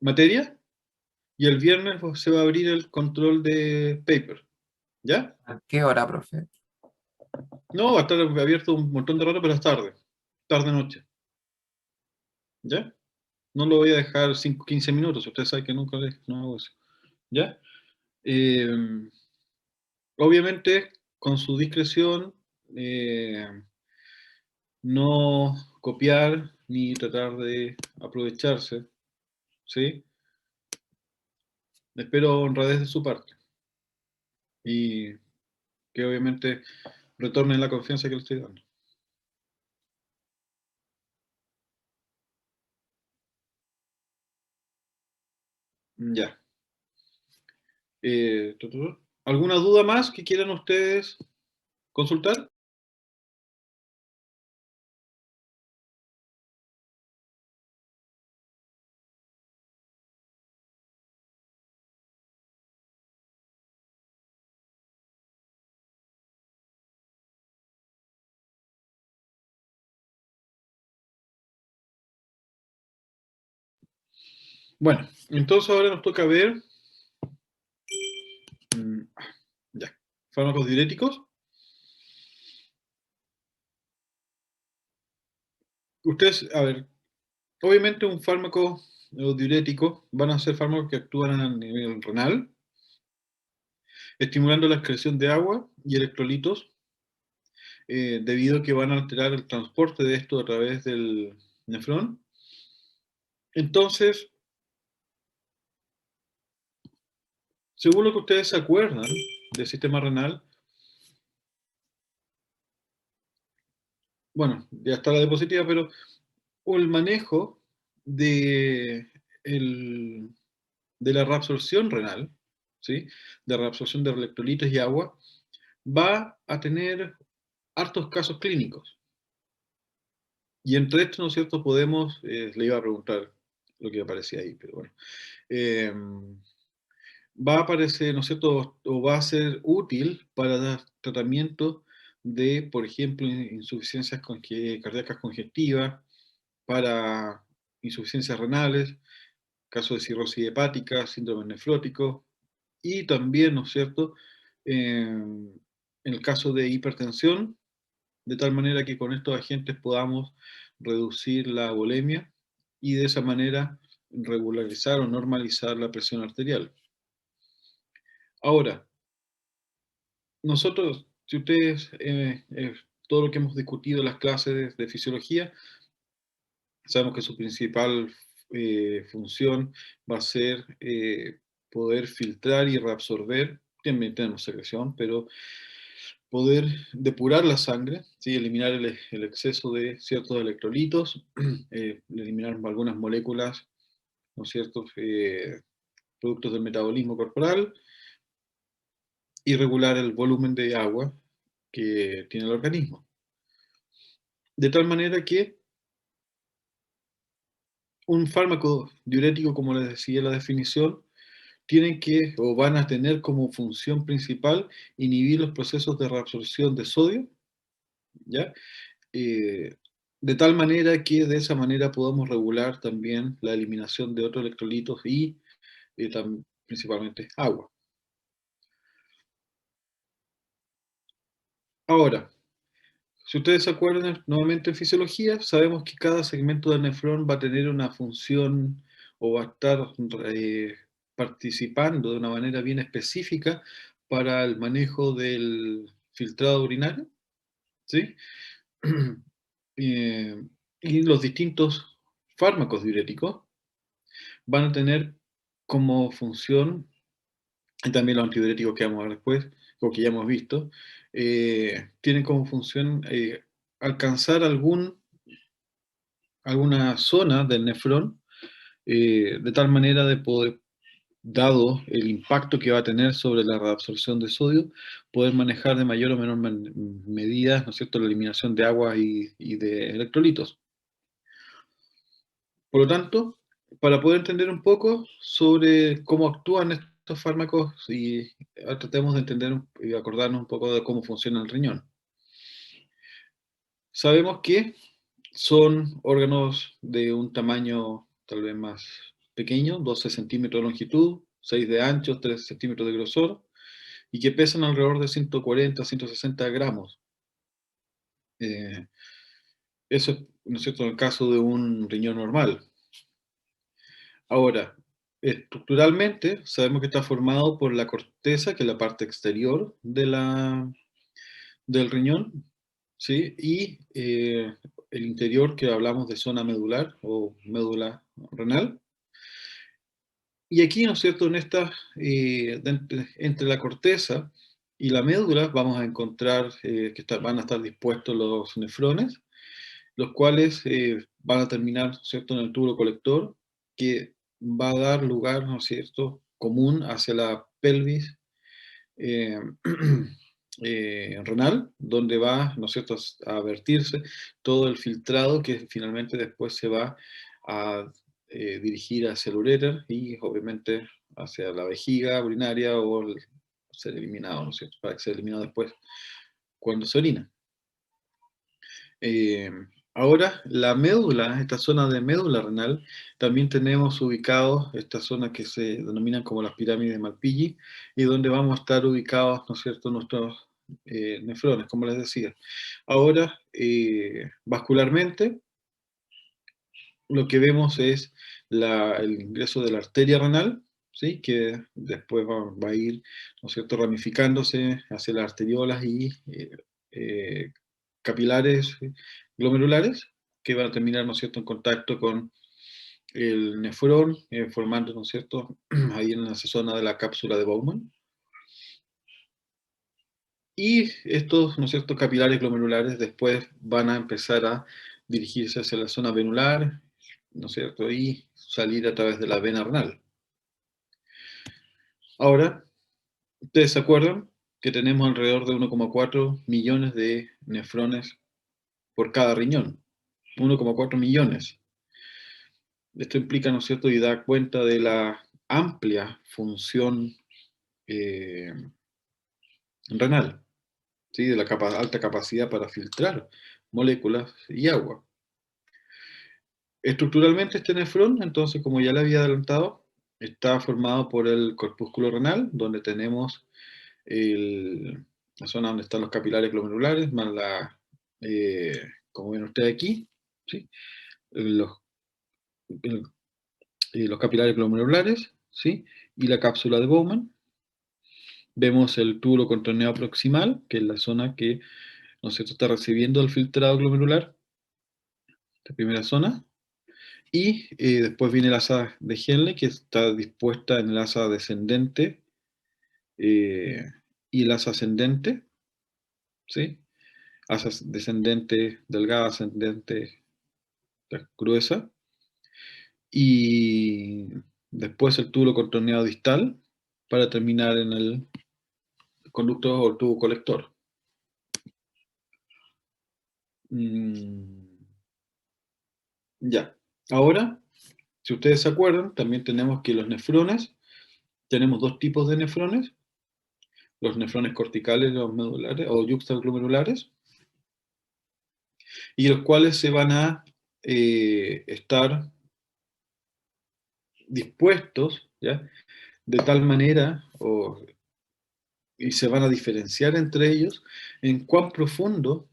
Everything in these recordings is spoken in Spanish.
materia, y el viernes se va a abrir el control de paper, ¿ya? ¿A qué hora, profe? No, va a estar abierto un montón de rato, pero es tarde, tarde-noche, ¿ya? No lo voy a dejar 5, 15 minutos, usted sabe que nunca no hago eso, ¿ya? Eh, Obviamente, con su discreción, no copiar ni tratar de aprovecharse, ¿sí? Espero honradez de su parte y que obviamente retornen la confianza que le estoy dando. Ya. ¿Alguna duda más que quieran ustedes consultar? Bueno, entonces ahora nos toca ver ya, fármacos diuréticos. Ustedes, a ver, obviamente un fármaco diurético van a ser fármacos que actúan a nivel renal, estimulando la excreción de agua y electrolitos, debido a que van a alterar el transporte de esto a través del nefrón. Entonces, según lo que ustedes se acuerdan del sistema renal, bueno, ya está la diapositiva, pero el manejo de, de la reabsorción renal, ¿sí? De reabsorción de electrolitos y agua, va a tener hartos casos clínicos. Y entre estos, ¿no es cierto?, podemos, le iba a preguntar lo que aparecía ahí, pero bueno, eh, va a aparecer, ¿no es cierto?, o va a ser útil para dar tratamiento de, por ejemplo, insuficiencias cardíacas congestivas, para insuficiencias renales, caso de cirrosis hepática, síndrome nefrótico, y también, ¿no es cierto?, en el caso de hipertensión, de tal manera que con estos agentes podamos reducir la bulimia y de esa manera regularizar o normalizar la presión arterial. Ahora, nosotros, si ustedes, todo lo que hemos discutido en las clases de fisiología, sabemos que su principal función va a ser poder filtrar y reabsorber, también tenemos secreción, pero poder depurar la sangre, ¿sí? Eliminar el exceso de ciertos electrolitos, eliminar algunas moléculas, ¿no es cierto?, productos del metabolismo corporal, y regular el volumen de agua que tiene el organismo. De tal manera que un fármaco diurético, como les decía en la definición, tienen que o van a tener como función principal inhibir los procesos de reabsorción de sodio, ¿ya? Eh, de tal manera que de esa manera podamos regular también la eliminación de otros electrolitos y principalmente agua. Ahora, si ustedes se acuerdan nuevamente en fisiología, sabemos que cada segmento del nefrón va a tener una función o va a estar participando de una manera bien específica para el manejo del filtrado urinario, ¿sí? Y los distintos fármacos diuréticos van a tener como función, y también los antidiuréticos que vamos a ver después, o que ya hemos visto, tienen como función alcanzar alguna zona del nefrón, de tal manera de poder, dado el impacto que va a tener sobre la reabsorción de sodio, poder manejar de mayor o menor medida, ¿no es cierto?, la eliminación de agua y de electrolitos. Por lo tanto, para poder entender un poco sobre cómo actúan estos fármacos y tratemos de entender y acordarnos un poco de cómo funciona el riñón. Sabemos que son órganos de un tamaño tal vez más pequeños, 12 centímetros de longitud, 6 de ancho, 3 centímetros de grosor, y que pesan alrededor de 140, 160 gramos. Eh, Eso es, ¿no es cierto?, en el caso de un riñón normal. Ahora, estructuralmente sabemos que está formado por la corteza, que es la parte exterior del riñón, ¿sí? Y el interior, que hablamos de zona medular o médula renal. Y aquí, ¿no es cierto?, entre la corteza y la médula vamos a encontrar van a estar dispuestos los nefrones, los cuales van a terminar, ¿no es cierto?, en el túbulo colector, que va a dar lugar, ¿no es cierto?, común hacia la pelvis eh, renal, donde va, ¿no es cierto?, a vertirse todo el filtrado que finalmente después se va a dirigir hacia el uréter y obviamente hacia la vejiga urinaria ser eliminado, ¿no es cierto?, para que sea eliminado después cuando se orina. Eh, Ahora, la médula, esta zona de médula renal, también tenemos ubicados esta zona que se denominan como las pirámides de Malpighi, y donde vamos a estar ubicados, ¿no es cierto?, nuestros nefrones, como les decía. Ahora, vascularmente, lo que vemos es el ingreso de la arteria renal, ¿sí?, que después va a ir, ¿no es cierto?, ramificándose hacia las arteriolas y capilares glomerulares, que van a terminar, ¿no es cierto?, en contacto con el nefrón, formando, ¿no es cierto?, ahí en esa zona de la cápsula de Bowman. Y estos, ¿no es cierto?, capilares glomerulares después van a empezar a dirigirse hacia la zona venular, ¿no es cierto?, y salir a través de la vena renal. Ahora, ¿ustedes se acuerdan que tenemos alrededor de 1,4 millones de nefrones por cada riñón? 1,4 millones. Esto implica, ¿no es cierto?, y da cuenta de la amplia función eh, renal, ¿sí?, de la alta capacidad para filtrar moléculas y agua. Estructuralmente este nefrón, entonces, como ya le había adelantado, está formado por el corpúsculo renal, donde tenemos la zona donde están los capilares glomerulares, más como ven ustedes aquí, ¿sí?, los, los capilares glomerulares, ¿sí?, y la cápsula de Bowman. Vemos el túbulo contorneado proximal, que es la zona que, ¿no es cierto?, está recibiendo el filtrado glomerular, esta primera zona. Y después viene el asa de Henle, que está dispuesta en el asa descendente y el asa ascendente, ¿sí? Asa descendente delgada, ascendente gruesa. Y después el túbulo contorneado distal, para terminar en el conducto o tubo colector. Ya. Ahora, si ustedes se acuerdan, también tenemos que los nefrones, tenemos dos tipos de nefrones, los nefrones corticales y los medulares, o yuxtaglomerulares, y los cuales se van a estar dispuestos, ¿ya?, de tal manera, y se van a diferenciar entre ellos en cuán profundo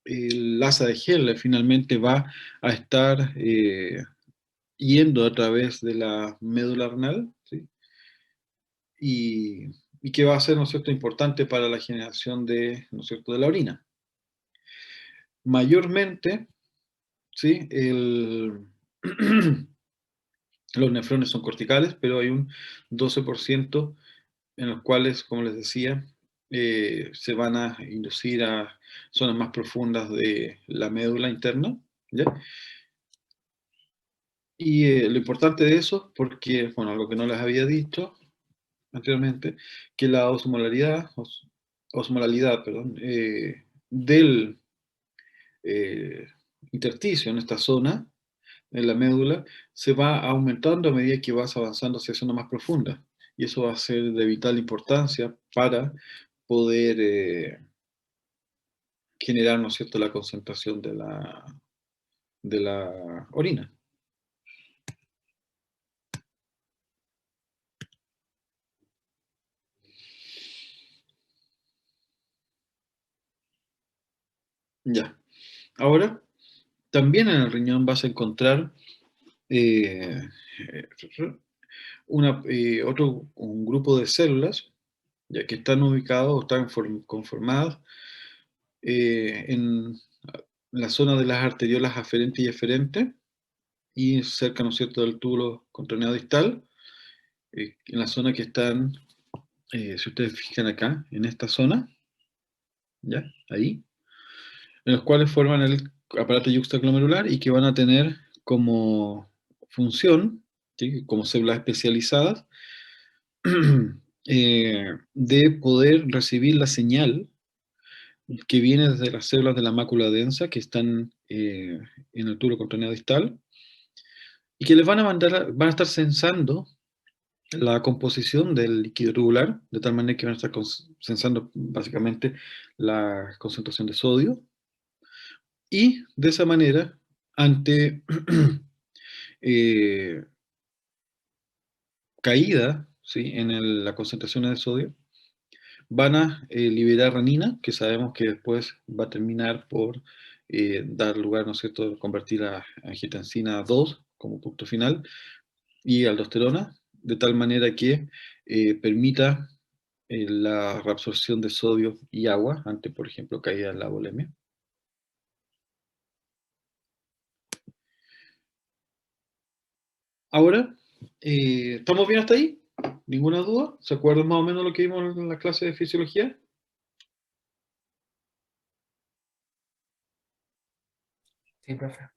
el asa de Henle finalmente va a estar yendo a través de la médula renal, ¿sí?, y que va a ser, ¿no es cierto?, importante para la generación de, ¿no es cierto?, de la orina. Mayormente, ¿sí?, los nefrones son corticales, pero hay un 12% en los cuales, como les decía, se van a inducir a zonas más profundas de la médula interna, ¿ya? Y lo importante de eso, porque, bueno, algo que no les había dicho anteriormente, que la osmolaridad, perdón, del eh, intersticio en esta zona, en la médula, se va aumentando a medida que vas avanzando hacia zonas más profundas. Y eso va a ser de vital importancia para poder generar, ¿no es cierto?, la concentración de la orina. Ya. Ahora, también en el riñón vas a encontrar eh, un grupo de células ya que están ubicados o están conformadas en la zona de las arteriolas aferentes y eferentes y cerca, ¿no es cierto?, del túbulo contorneado distal, en la zona que están, si ustedes fijan acá, en esta zona, ¿ya? Ahí, en los cuales forman el aparato yuxtaglomerular y que van a tener como función, ¿sí?, como células especializadas, de poder recibir la señal que viene desde las células de la mácula densa que están en el túbulo contorneado distal y que les van a mandar, van a estar sensando la composición del líquido tubular, de tal manera que van a estar sensando básicamente la concentración de sodio y de esa manera, ante eh, caída, ¿sí?, en la concentración de sodio, van a liberar renina, que sabemos que después va a terminar por dar lugar, ¿no es cierto?, convertir a angiotensina 2 como punto final, y aldosterona, de tal manera que permita la reabsorción de sodio y agua ante, por ejemplo, caída en la volemia. Ahora, ¿estamos bien hasta ahí? ¿Ninguna duda? ¿Se acuerdan más o menos lo que vimos en la clase de fisiología? Sí, profe.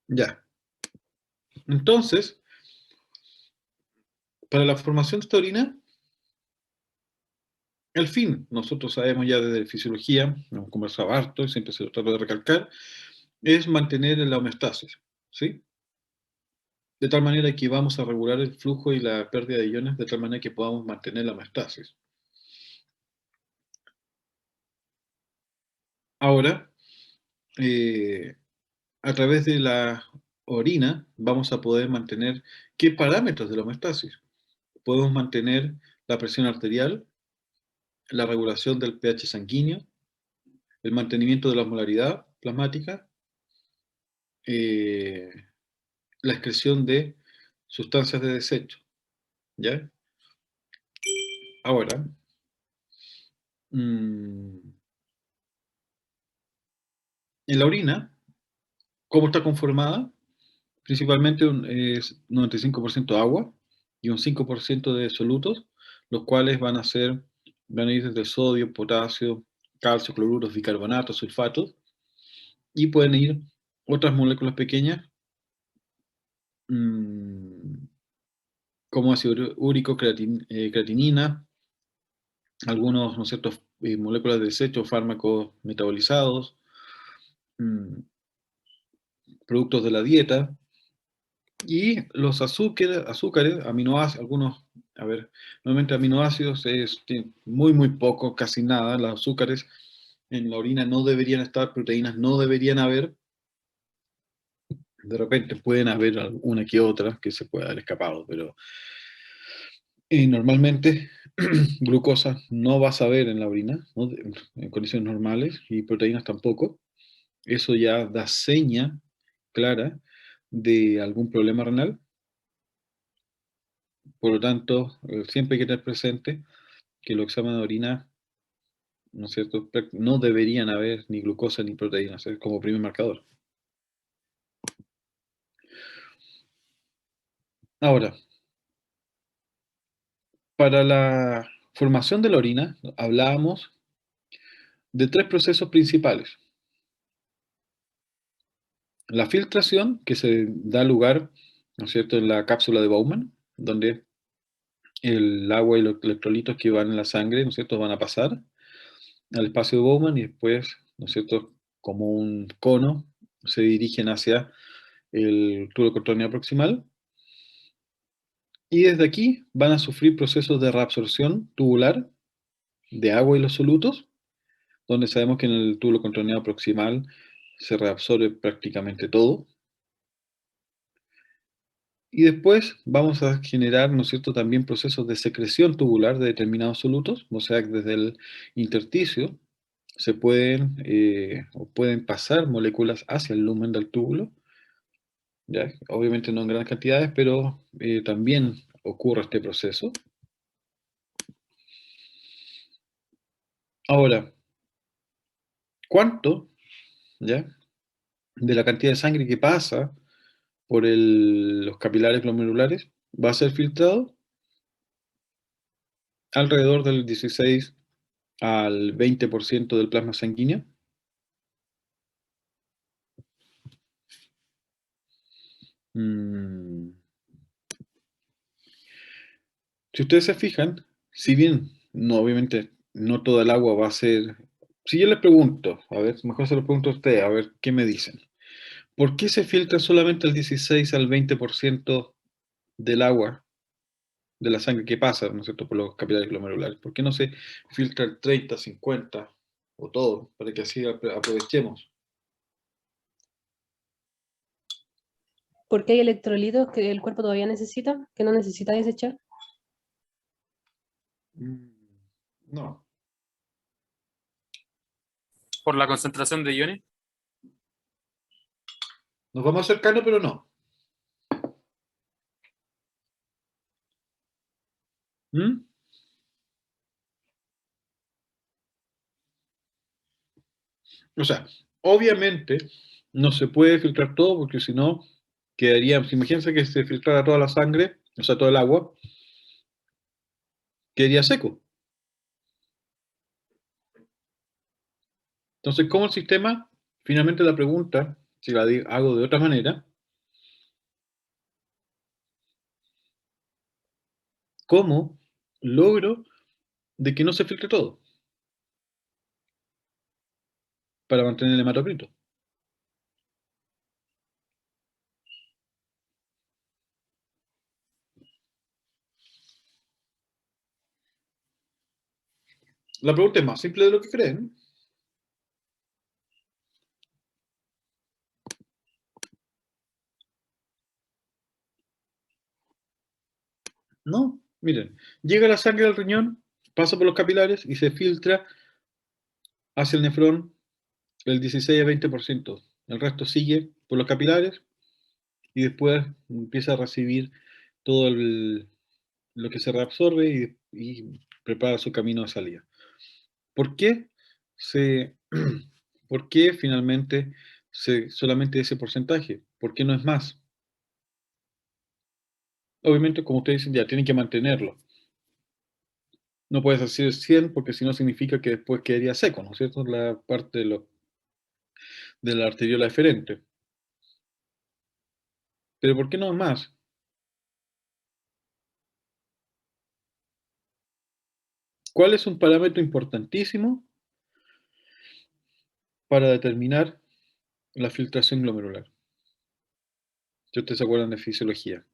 Ya. Entonces, para la formación de esta orina, el fin, nosotros sabemos ya desde fisiología, hemos conversado harto y siempre se lo trato de recalcar, es mantener la homeostasis, ¿sí? De tal manera que vamos a regular el flujo y la pérdida de iones de tal manera que podamos mantener la homeostasis. Ahora, eh, a través de la orina vamos a poder mantener qué parámetros de la homeostasis. Podemos mantener la presión arterial, la regulación del pH sanguíneo, el mantenimiento de la osmolaridad plasmática, eh, la excreción de sustancias de desecho, ¿ya? Ahora, en la orina, ¿cómo está conformada? Principalmente es 95% agua y un 5% de solutos, los cuales van a ir desde sodio, potasio, calcio, cloruros, bicarbonatos, sulfatos, y pueden ir otras moléculas pequeñas, mmm, como ácido úrico, creatinina, algunos, ¿no es cierto?, moléculas de desecho, fármacos metabolizados, mmm, productos de la dieta, y los azúcares, aminoácidos, algunos, a ver, normalmente aminoácidos es muy, muy poco, casi nada. Los azúcares en la orina no deberían estar, proteínas no deberían haber. De repente pueden haber alguna que otra que se pueda haber escapado, pero normalmente glucosa no vas a ver en la orina, ¿no?, en condiciones normales, y proteínas tampoco. Eso ya da seña clara de algún problema renal. Por lo tanto, siempre hay que tener presente que los exámenes de orina, ¿no es cierto?, no deberían haber ni glucosa ni proteínas, es como primer marcador. Ahora, para la formación de la orina, hablábamos de tres procesos principales. La filtración, que se da lugar, ¿no es cierto?, en la cápsula de Bowman, donde el agua y los electrolitos que van en la sangre, ¿no es cierto?, van a pasar al espacio de Bowman y después, ¿no es cierto?, como un cono, se dirigen hacia el túbulo contorneado proximal, y desde aquí van a sufrir procesos de reabsorción tubular de agua y los solutos, donde sabemos que en el túbulo contorneado proximal se reabsorbe prácticamente todo. Y después vamos a generar, ¿no es cierto?, también procesos de secreción tubular de determinados solutos, o sea, desde el intersticio se pueden, o pueden pasar moléculas hacia el lumen del túbulo, ¿ya? Obviamente no en grandes cantidades, pero también ocurre este proceso. Ahora, ¿cuánto, ya, de la cantidad de sangre que pasa por los capilares glomerulares va a ser filtrado? Alrededor del 16 al 20% del plasma sanguíneo. Mm. Si ustedes se fijan, si bien no, obviamente no toda el agua va a ser. Si yo les pregunto, a ver, mejor se lo pregunto a ustedes, a ver qué me dicen. ¿Por qué se filtra solamente el 16 al 20% del agua, de la sangre que pasa, ¿no es cierto?, por los capilares glomerulares? ¿Por qué no se filtra el 30, 50 o todo, para que así aprovechemos? Porque hay electrolitos que el cuerpo todavía necesita, que no necesita desechar. No. Por la concentración de iones. Nos vamos acercando, pero no. ¿Mm? O sea, obviamente no se puede filtrar todo porque si no quedaría, imagínense que se filtrara toda la sangre, o sea, todo el agua, quedaría seco. Entonces, ¿cómo el sistema? Finalmente la pregunta, si la hago de otra manera, ¿cómo logro de que no se filtre todo? Para mantener el hematocrito. La pregunta es más simple de lo que creen. No, miren, llega la sangre al riñón, pasa por los capilares y se filtra hacia el nefrón el 16 a 20%. El resto sigue por los capilares y después empieza a recibir todo lo que se reabsorbe y prepara su camino de salida. ¿Por qué, ¿por qué finalmente solamente ese porcentaje? ¿Por qué no es más? Obviamente, como ustedes dicen, ya tienen que mantenerlo. No puedes hacer 100 porque si no significa que después quedaría seco, ¿no es cierto? La parte de la arteriola eferente. Pero ¿por qué no es más? ¿Cuál es un parámetro importantísimo para determinar la filtración glomerular? Si ustedes se acuerdan de fisiología.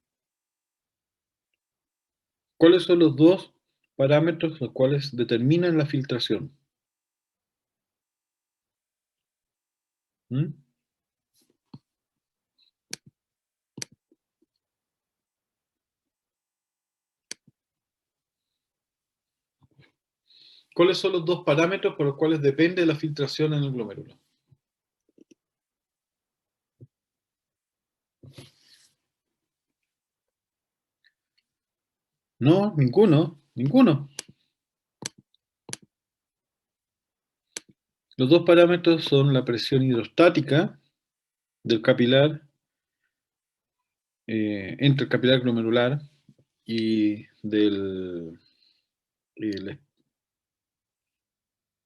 ¿Cuáles son los dos parámetros los cuales determinan la filtración? ¿Mm? ¿Cuáles son los dos parámetros por los cuales depende la filtración en el glomérulo? No, ninguno, ninguno. Los dos parámetros son la presión hidrostática del capilar, entre el capilar glomerular y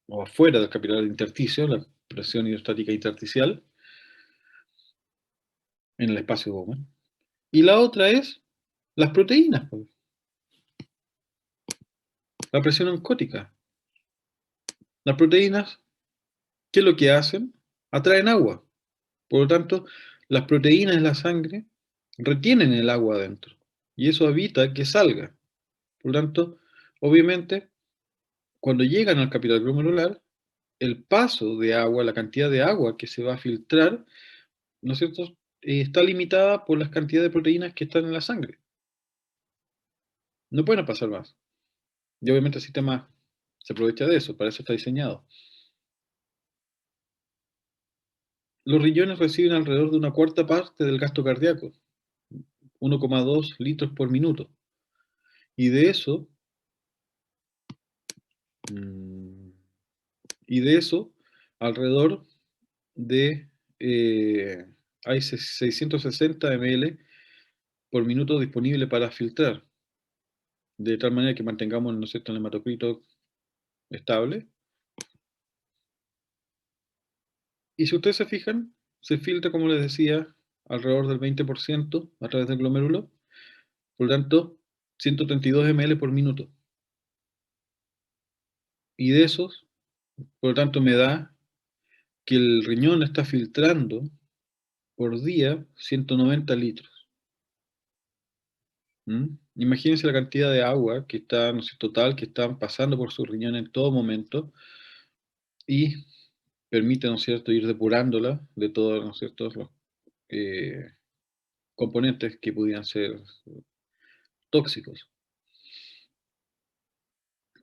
o afuera del capilar intersticio, la presión hidrostática intersticial, en el espacio Bowman. Y la otra es las proteínas, pues. La presión oncótica. Las proteínas, ¿qué es lo que hacen? Atraen agua. Por lo tanto, las proteínas en la sangre retienen el agua adentro. Y eso evita que salga. Por lo tanto, obviamente, cuando llegan al capilar glomerular, el paso de agua, la cantidad de agua que se va a filtrar, ¿no es cierto?, está limitada por las cantidades de proteínas que están en la sangre. No pueden pasar más. Y obviamente el sistema se aprovecha de eso, para eso está diseñado. Los riñones reciben alrededor de una cuarta parte del gasto cardíaco, 1,2 litros por minuto. Y de eso, alrededor de hay 660 ml por minuto disponible para filtrar, de tal manera que mantengamos, ¿no es cierto?, el hematocrito estable. Y si ustedes se fijan, se filtra, como les decía, alrededor del 20% a través del glomérulo, por lo tanto, 132 ml por minuto. Y de esos, por lo tanto, me da que el riñón está filtrando por día 190 litros. Imagínense la cantidad de agua que está, no sé, total, que están pasando por su riñón en todo momento y permite, ¿no es cierto?, ir depurándola de todos, ¿no es cierto?, los componentes que pudieran ser tóxicos.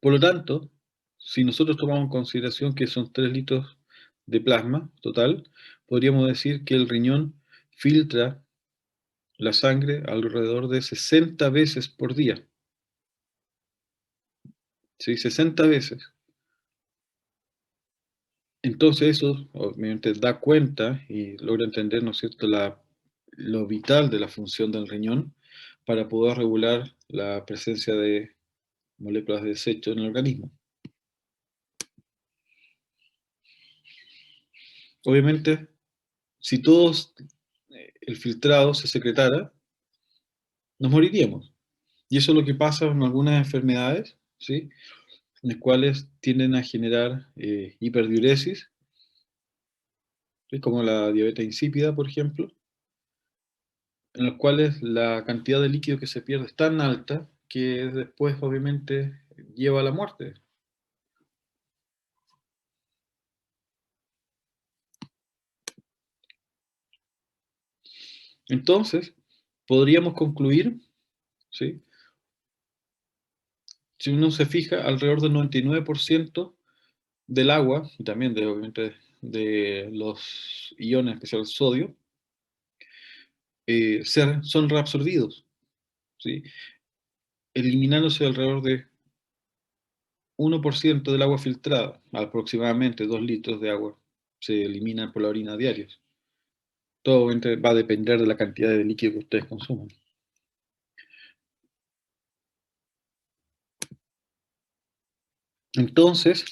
Por lo tanto, si nosotros tomamos en consideración que son 3 litros de plasma total, podríamos decir que el riñón filtra la sangre alrededor de 60 veces por día. ¿Sí? 60 veces. Entonces eso obviamente da cuenta y logra entender, ¿no es cierto?, lo vital de la función del riñón para poder regular la presencia de moléculas de desecho en el organismo. Obviamente, si todos el filtrado se secretara, nos moriríamos. Y eso es lo que pasa en algunas enfermedades, ¿sí?, en las cuales tienden a generar hiperdiuresis, ¿sí?, como la diabetes insípida, por ejemplo, en los cuales la cantidad de líquido que se pierde es tan alta que después obviamente lleva a la muerte. Entonces, podríamos concluir, ¿sí?, si uno se fija, alrededor del 99% del agua, y también obviamente de los iones, especial sodio, son reabsorbidos, ¿sí?, eliminándose alrededor de 1% del agua filtrada, aproximadamente 2 litros de agua se eliminan por la orina diarios. Todo obviamente va a depender de la cantidad de líquido que ustedes consuman. Entonces,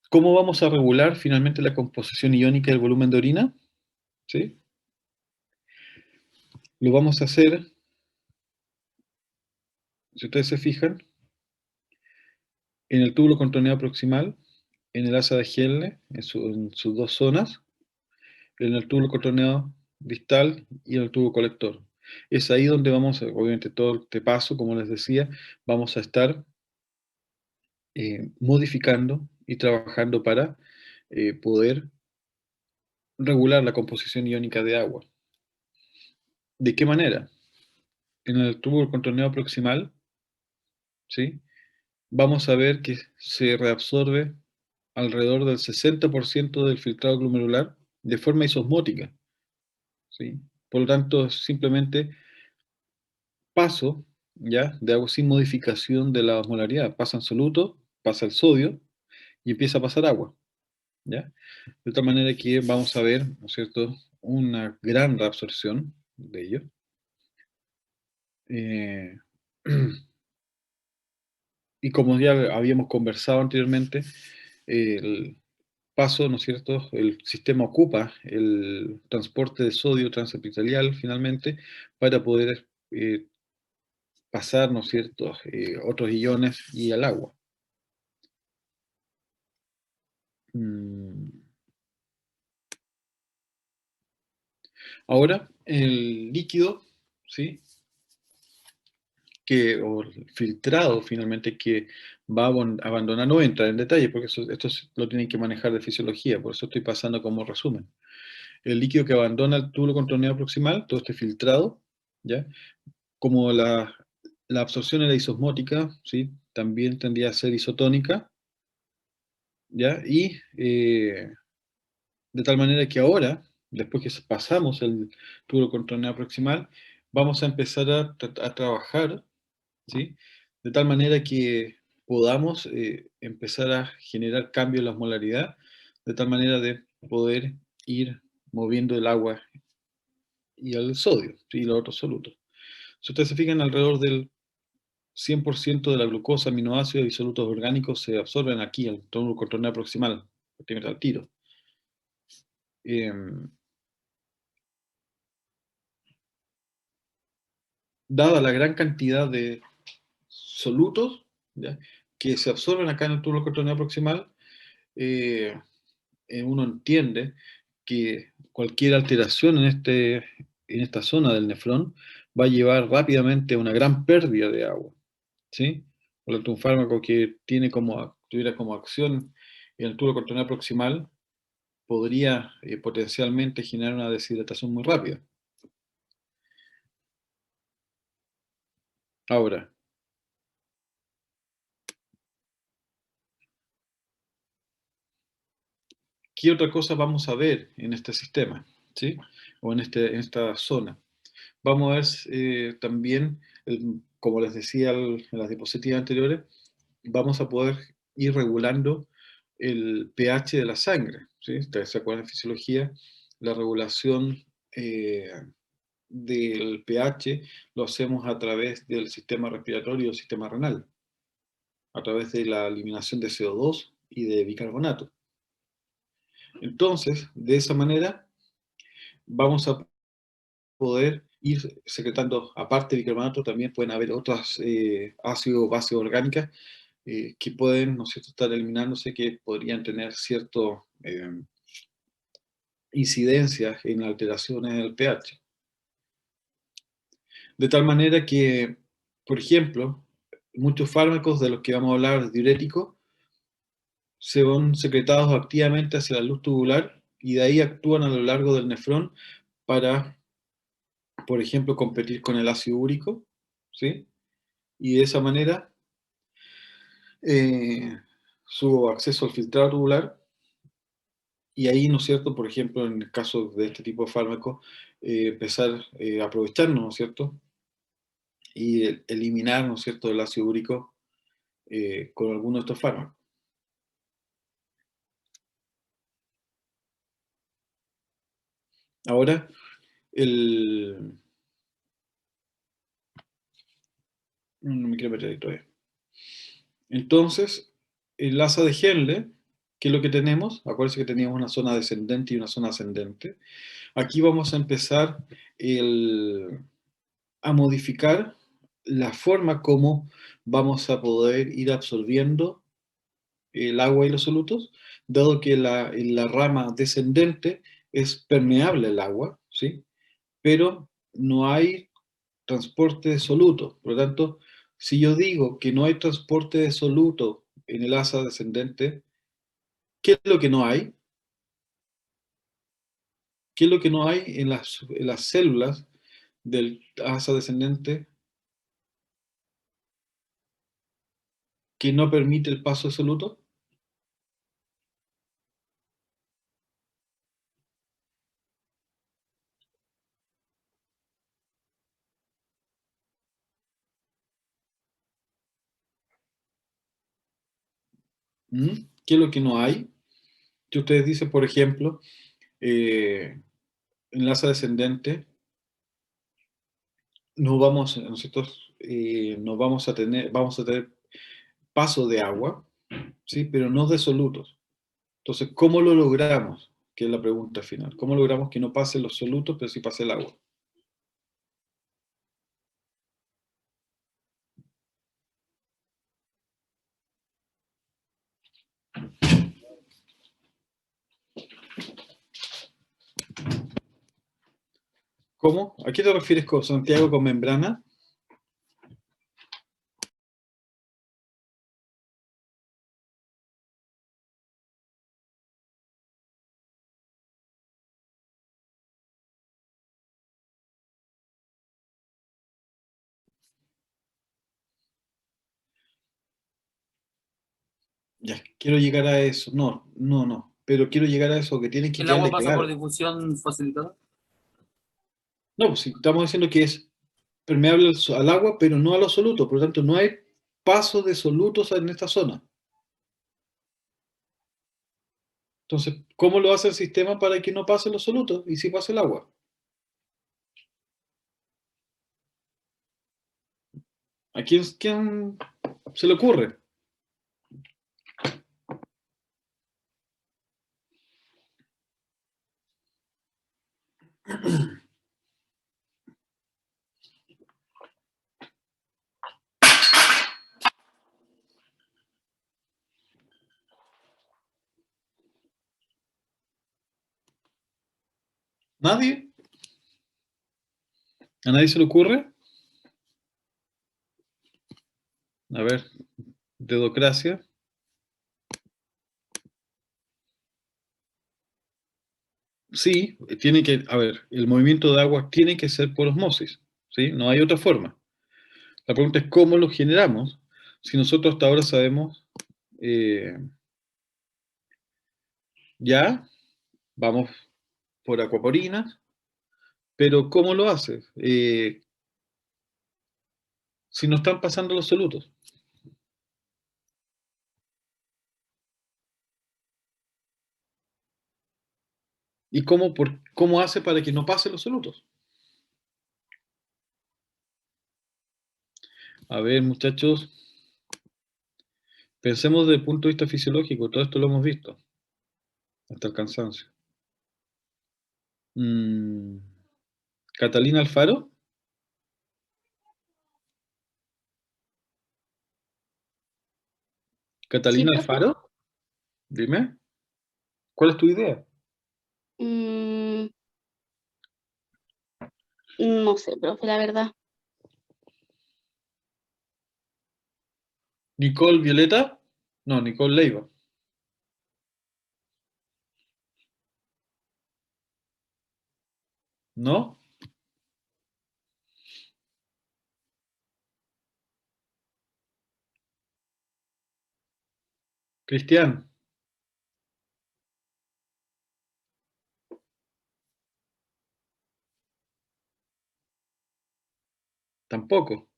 ¿cómo vamos a regular finalmente la composición iónica del volumen de orina? ¿Sí? Lo vamos a hacer, si ustedes se fijan, en el túbulo contorneado proximal, en el asa de Henle, en sus dos zonas, en el túbulo contorneado distal y en el tubo colector. Es ahí donde vamos, obviamente todo este paso, como les decía, vamos a estar modificando y trabajando para poder regular la composición iónica de agua. ¿De qué manera? En el tubo contorneado proximal, ¿sí?, vamos a ver que se reabsorbe alrededor del 60% del filtrado glomerular de forma isosmótica, ¿sí? Por lo tanto, simplemente paso, ¿ya?, de agua sin modificación de la osmolaridad. Pasa en soluto, pasa el sodio y empieza a pasar agua, ¿ya? De tal manera que vamos a ver, ¿no es cierto?, una gran reabsorción de ello. Y como ya habíamos conversado anteriormente, el paso, ¿no es cierto?, el sistema ocupa el transporte de sodio transepitelial finalmente para poder pasar, ¿no es cierto?, otros iones y al agua. Ahora, el líquido, ¿sí?, o el filtrado finalmente que va a abandonar, no voy a entrar en detalle porque esto lo tienen que manejar de fisiología, por eso estoy pasando como resumen. El líquido que abandona el túbulo contorneado proximal, todo este filtrado, ¿ya? Como la absorción era isosmótica, ¿sí? También tendría a ser isotónica, ¿ya? Y de tal manera que ahora, después que pasamos el túbulo contorneado proximal, vamos a empezar a trabajar, ¿sí? De tal manera que podamos empezar a generar cambios en la molaridad, de tal manera de poder ir moviendo el agua y el sodio, ¿sí? Y los otros solutos. Si ustedes se fijan, alrededor del 100% de la glucosa, aminoácidos y solutos orgánicos se absorben aquí, al túbulo contorneado proximal, al tiro. Dada la gran cantidad de solutos, ¿ya?, que se absorben acá en el túbulo contorneado proximal, uno entiende que cualquier alteración en esta zona del nefrón va a llevar rápidamente a una gran pérdida de agua, ¿sí? Por lo tanto, un fármaco que tuviera como acción en el túbulo contorneado proximal podría potencialmente generar una deshidratación muy rápida. Ahora, ¿qué otra cosa vamos a ver en este sistema? ¿Sí? O en esta zona. Vamos a ver también, como les decía en las diapositivas anteriores, vamos a poder ir regulando el pH de la sangre, ¿sí? Ustedes se acuerdan de fisiología, la regulación del pH lo hacemos a través del sistema respiratorio y el sistema renal, a través de la eliminación de CO2 y de bicarbonato. Entonces, de esa manera, vamos a poder ir secretando, aparte de bicarbonato, también pueden haber otras ácidos o bases orgánicas que pueden, ¿no es cierto?, estar eliminándose, que podrían tener cierta incidencia en alteraciones del pH. De tal manera que, por ejemplo, muchos fármacos de los que vamos a hablar, diuréticos, se van secretados activamente hacia la luz tubular y de ahí actúan a lo largo del nefrón para, por ejemplo, competir con el ácido úrico, ¿sí? Y de esa manera su acceso al filtrado tubular, y ahí, ¿no es cierto?, por ejemplo, en el caso de este tipo de fármacos, empezar a aprovecharnos, ¿no es cierto?, y eliminar, ¿no es cierto?, el ácido úrico con alguno de estos fármacos. Ahora, no me quiero meter ahí todavía. Entonces, el asa de Henle, ¿qué es lo que tenemos? Acuérdense que teníamos una zona descendente y una zona ascendente. Aquí vamos a empezar a modificar la forma como vamos a poder ir absorbiendo el agua y los solutos, dado que en la rama descendente es permeable el agua, ¿sí? Pero no hay transporte de soluto. Por lo tanto, si yo digo que no hay transporte de soluto en el asa descendente, ¿qué es lo que no hay? ¿Qué es lo que no hay en las células del asa descendente que no permite el paso de soluto? ¿Mm? ¿Qué es lo que no hay? Si ustedes dicen, por ejemplo, en la asa descendente no vamos, nosotros no vamos a tener paso de agua, ¿sí? Pero no de solutos. Entonces, ¿cómo lo logramos? Que es la pregunta final. ¿Cómo logramos que no pasen los solutos, pero sí pase el agua? ¿Cómo? ¿A qué te refieres con Santiago con membrana? Ya, quiero llegar a eso. No, no, no. Pero quiero llegar a eso, que tienen que ¿El agua quedarle pasa por claro. difusión facilitada? No, pues si estamos diciendo que es permeable al agua, pero no a los solutos. Por lo tanto, no hay paso de solutos en esta zona. Entonces, ¿cómo lo hace el sistema para que no pasen los solutos y sí pase el agua? ¿A quién se le ocurre? ¿Nadie? ¿A nadie se le ocurre? A ver, dedocracia. Sí, tiene que, a ver, el movimiento de agua tiene que ser por osmosis, ¿sí? No hay otra forma. La pregunta es cómo lo generamos, si nosotros hasta ahora sabemos, eh, ya, vamos por acuaporinas, pero ¿cómo lo hace? Si no están pasando los solutos. ¿Y cómo hace para que no pasen los solutos? A ver, muchachos, pensemos desde el punto de vista fisiológico, todo esto lo hemos visto, hasta el cansancio. Mm, ¿Catalina Alfaro? Sí, ¿Catalina profe. Alfaro? Dime, ¿cuál es tu idea? Mm, no sé, profe, la verdad. ¿Nicole Violeta? No, Nicole Leiva. ¿No? Cristian, tampoco.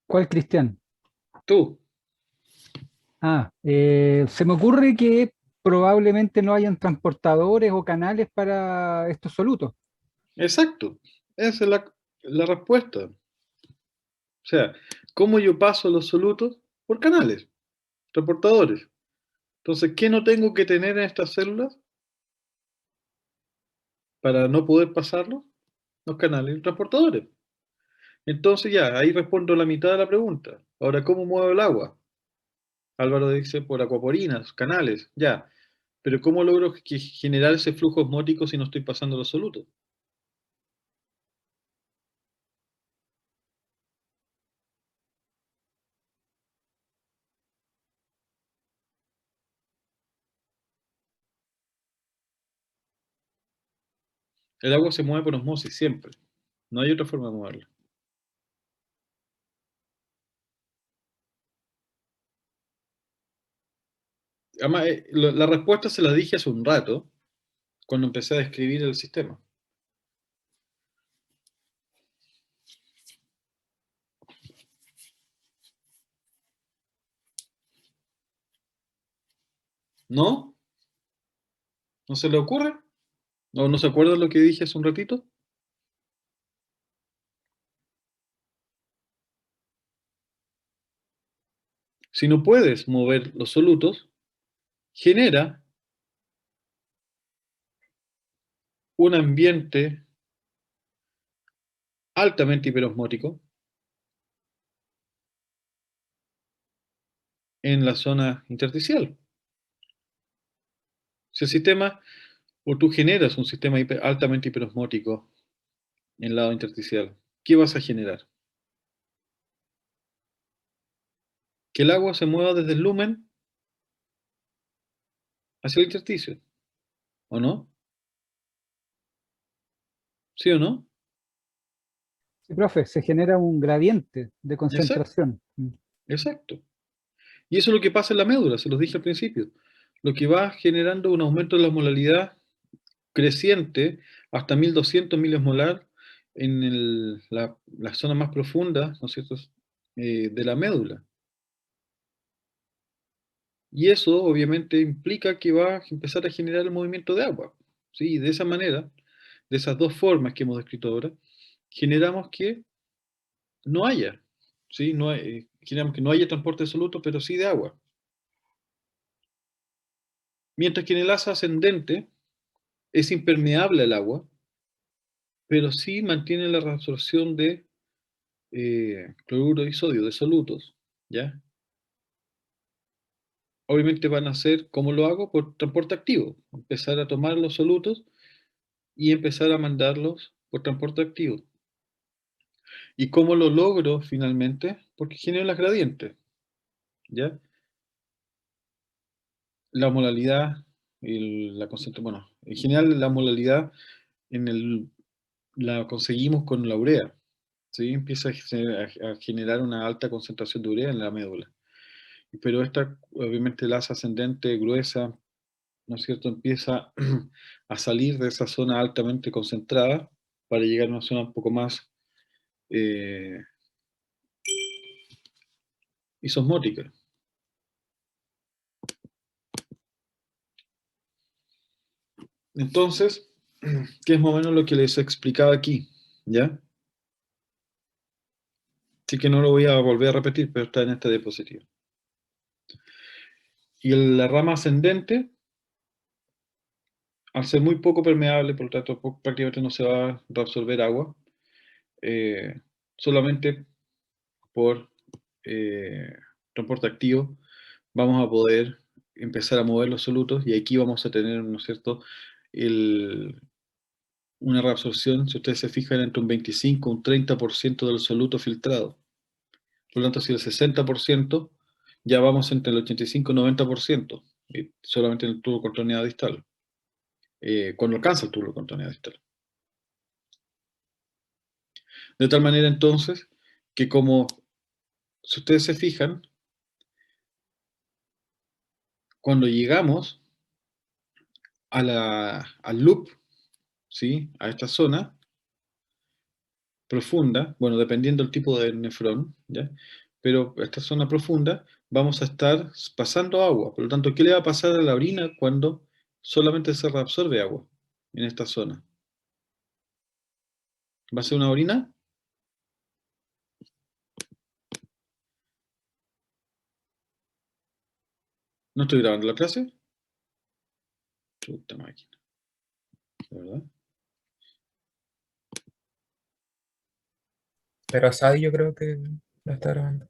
¿Cuál Cristian? Tú, Se me ocurre que probablemente no hayan transportadores o canales para estos solutos. exacto. Esa es la respuesta. O sea, ¿cómo yo paso los solutos? Por canales, transportadores. Entonces, ¿qué no tengo que tener en estas células para no poder pasarlos? Los canales y transportadores. Entonces ya, ahí respondo la mitad de la pregunta. Ahora, ¿cómo muevo el agua? Álvaro dice por acuaporinas, canales, ya. Pero ¿cómo logro generar ese flujo osmótico si no estoy pasando los solutos? El agua se mueve por osmosis siempre. No hay otra forma de moverla. Además, la respuesta se la dije hace un rato, cuando empecé a describir el sistema. ¿No? ¿No se le ocurre? ¿O no se acuerda lo que dije hace un ratito? Si no puedes mover los solutos, genera un ambiente altamente hiperosmótico en la zona intersticial. Si el sistema, o tú generas un sistema altamente hiperosmótico en el lado intersticial, ¿qué vas a generar? Que el agua se mueva desde el lumen hacia el intersticio, ¿o no? ¿Sí o no? Sí, profe, se genera un gradiente de Exacto, concentración. exacto. Y eso es lo que pasa en la médula, se los dije al principio. Lo que va generando un aumento de la osmolaridad creciente hasta 1200 miliosmolar en la zona más profunda, ¿no es cierto?, de la médula. Y eso obviamente implica que va a empezar a generar el movimiento de agua. ¿Sí? Y de esa manera, de esas dos formas que hemos descrito ahora, generamos que no haya, ¿sí? Generamos que no haya transporte de soluto, pero sí de agua. Mientras que en el asa ascendente es impermeable al agua, pero sí mantiene la reabsorción de cloruro y sodio, de solutos, ¿ya? Obviamente van a ser, ¿cómo lo hago? Por transporte activo. Empezar a tomar los solutos y empezar a mandarlos por transporte activo. ¿Y cómo lo logro finalmente? Porque genero las gradientes, ¿ya? La molalidad, la concentración, bueno, en general la molalidad la conseguimos con la urea, ¿sí? Empieza a generar una alta concentración de urea en la médula. Pero esta, obviamente, la asa ascendente gruesa, ¿no es cierto?, empieza a salir de esa zona altamente concentrada para llegar a una zona un poco más isosmótica. Entonces, ¿qué es más o menos lo que les explicaba aquí? ¿Ya? Así que no lo voy a volver a repetir, pero está en esta diapositiva. Y la rama ascendente, al ser muy poco permeable, por lo tanto prácticamente no se va a reabsorber agua, solamente por transporte activo vamos a poder empezar a mover los solutos y aquí vamos a tener, ¿no es cierto?, una reabsorción, si ustedes se fijan, entre un 25 y un 30% del soluto filtrado. Por lo tanto, si el 60%, ya vamos entre el 85 y 90%, solamente en el tubo contorneado distal, cuando alcanza el tubo contorneado distal. De tal manera, entonces, que como, si ustedes se fijan, cuando llegamos al loop, ¿sí?, a esta zona profunda, bueno, dependiendo del tipo de nefrón, ¿ya?, pero esta zona profunda vamos a estar pasando agua. Por lo tanto, ¿qué le va a pasar a la orina cuando solamente se reabsorbe agua en esta zona? ¿Va a ser una orina? ¿No estoy grabando la clase? Chuta máquina. ¿Verdad? Pero Asadi yo creo que lo está grabando.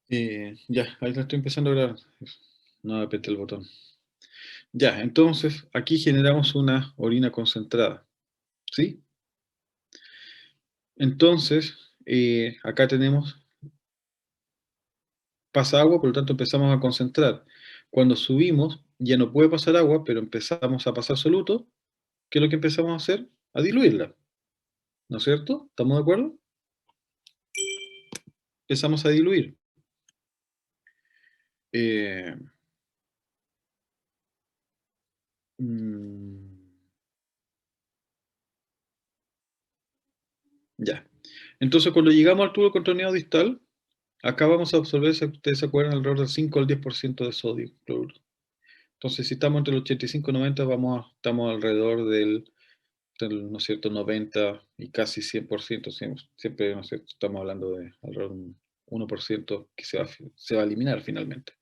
Ya, ahí la estoy empezando a grabar. No apreté el botón. Ya, entonces aquí generamos una orina concentrada, ¿sí? Entonces, acá tenemos, pasa agua, por lo tanto empezamos a concentrar. Cuando subimos, ya no puede pasar agua, pero empezamos a pasar soluto. ¿Qué es lo que empezamos a hacer? A diluirla, ¿no es cierto? ¿Estamos de acuerdo? Empezamos a diluir. Ya. Entonces, cuando llegamos al tubo contorneado distal, acá vamos a absorber, si ustedes se acuerdan, alrededor del 5 al 10% de sodio cloruro. Entonces, si estamos entre el 85 y 90, estamos alrededor del, ¿no es cierto?, 90 y casi 100%. Siempre, ¿no es cierto?, estamos hablando de alrededor de un 1% que se va a eliminar finalmente.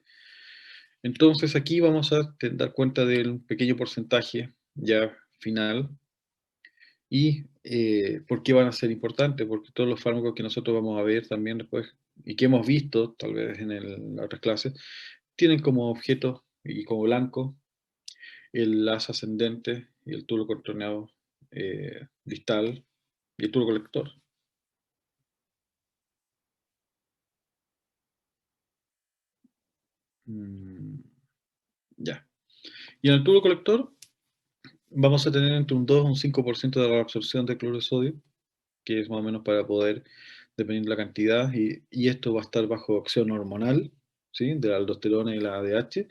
Entonces, aquí vamos a dar cuenta del pequeño porcentaje ya final. ¿Y por qué van a ser importantes? Porque todos los fármacos que nosotros vamos a ver también después, y que hemos visto tal vez en las otras clases, tienen como objeto y como blanco el asa ascendente y el tubo contorneado distal y el tubo colector. Ya. Y en el tubo colector vamos a tener entre un 2 y un 5% de reabsorción de cloruro de sodio, que es más o menos para poder, dependiendo de la cantidad, y esto va a estar bajo acción hormonal, ¿sí? De la aldosterona y la ADH,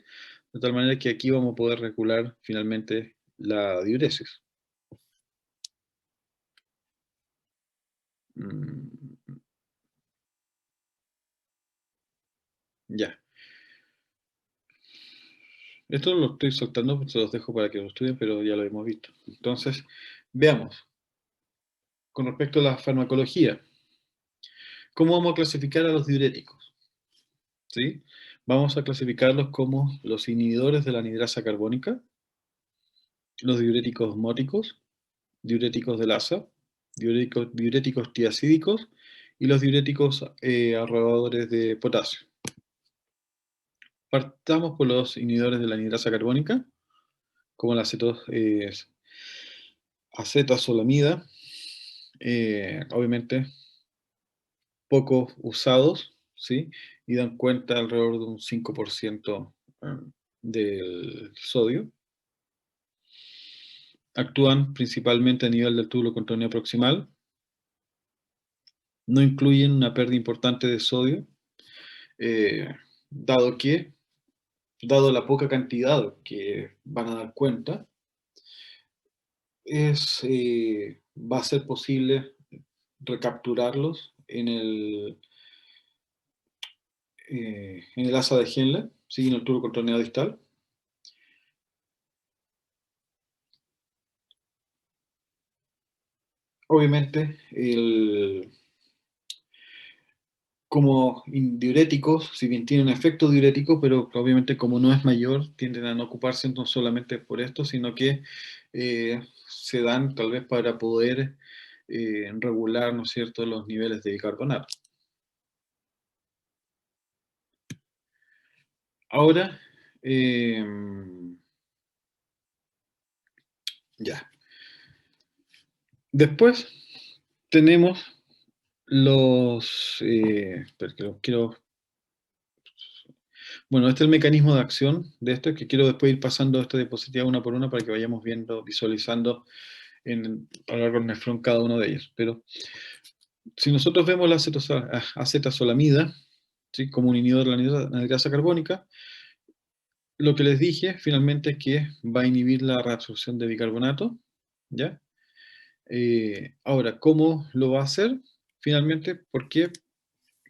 de tal manera que aquí vamos a poder regular finalmente la diuresis. Ya. Esto lo estoy soltando, se los dejo para que lo estudien, pero ya lo hemos visto. Entonces, veamos. Con respecto a la farmacología, ¿cómo vamos a clasificar a los diuréticos? ¿Sí? Vamos a clasificarlos como los inhibidores de la anidrasa carbónica, los diuréticos osmóticos, diuréticos de Lassa, diuréticos tiacídicos y los diuréticos arrobadores de potasio. Partamos por los inhibidores de la anidrasa carbónica, como la acetazolamida, obviamente poco usados, ¿sí? Y dan cuenta alrededor de un 5% del sodio. Actúan principalmente a nivel del túbulo contorneo proximal. No incluyen una pérdida importante de sodio, dado la poca cantidad que van a dar cuenta, va a ser posible recapturarlos en el asa de Henle, ¿sí? En el túbulo contorneo distal. Obviamente, como diuréticos, si bien tienen un efecto diurético, pero obviamente como no es mayor, tienden a no ocuparse no solamente por esto, sino que se dan tal vez para poder regular, ¿no es cierto?, los niveles de bicarbonato. Ahora, ya. Después tenemos bueno, este es el mecanismo de acción de esto, que quiero después ir pasando esta diapositiva una por una para que vayamos viendo, visualizando a lo largo del nefrón cada uno de ellos. Pero si nosotros vemos la acetazolamida, ¿sí? Como un inhibidor de la anidrasa carbónica, lo que les dije finalmente es que va a inhibir la reabsorción de bicarbonato, ¿ya? Ahora, ¿cómo lo va a hacer? Finalmente, porque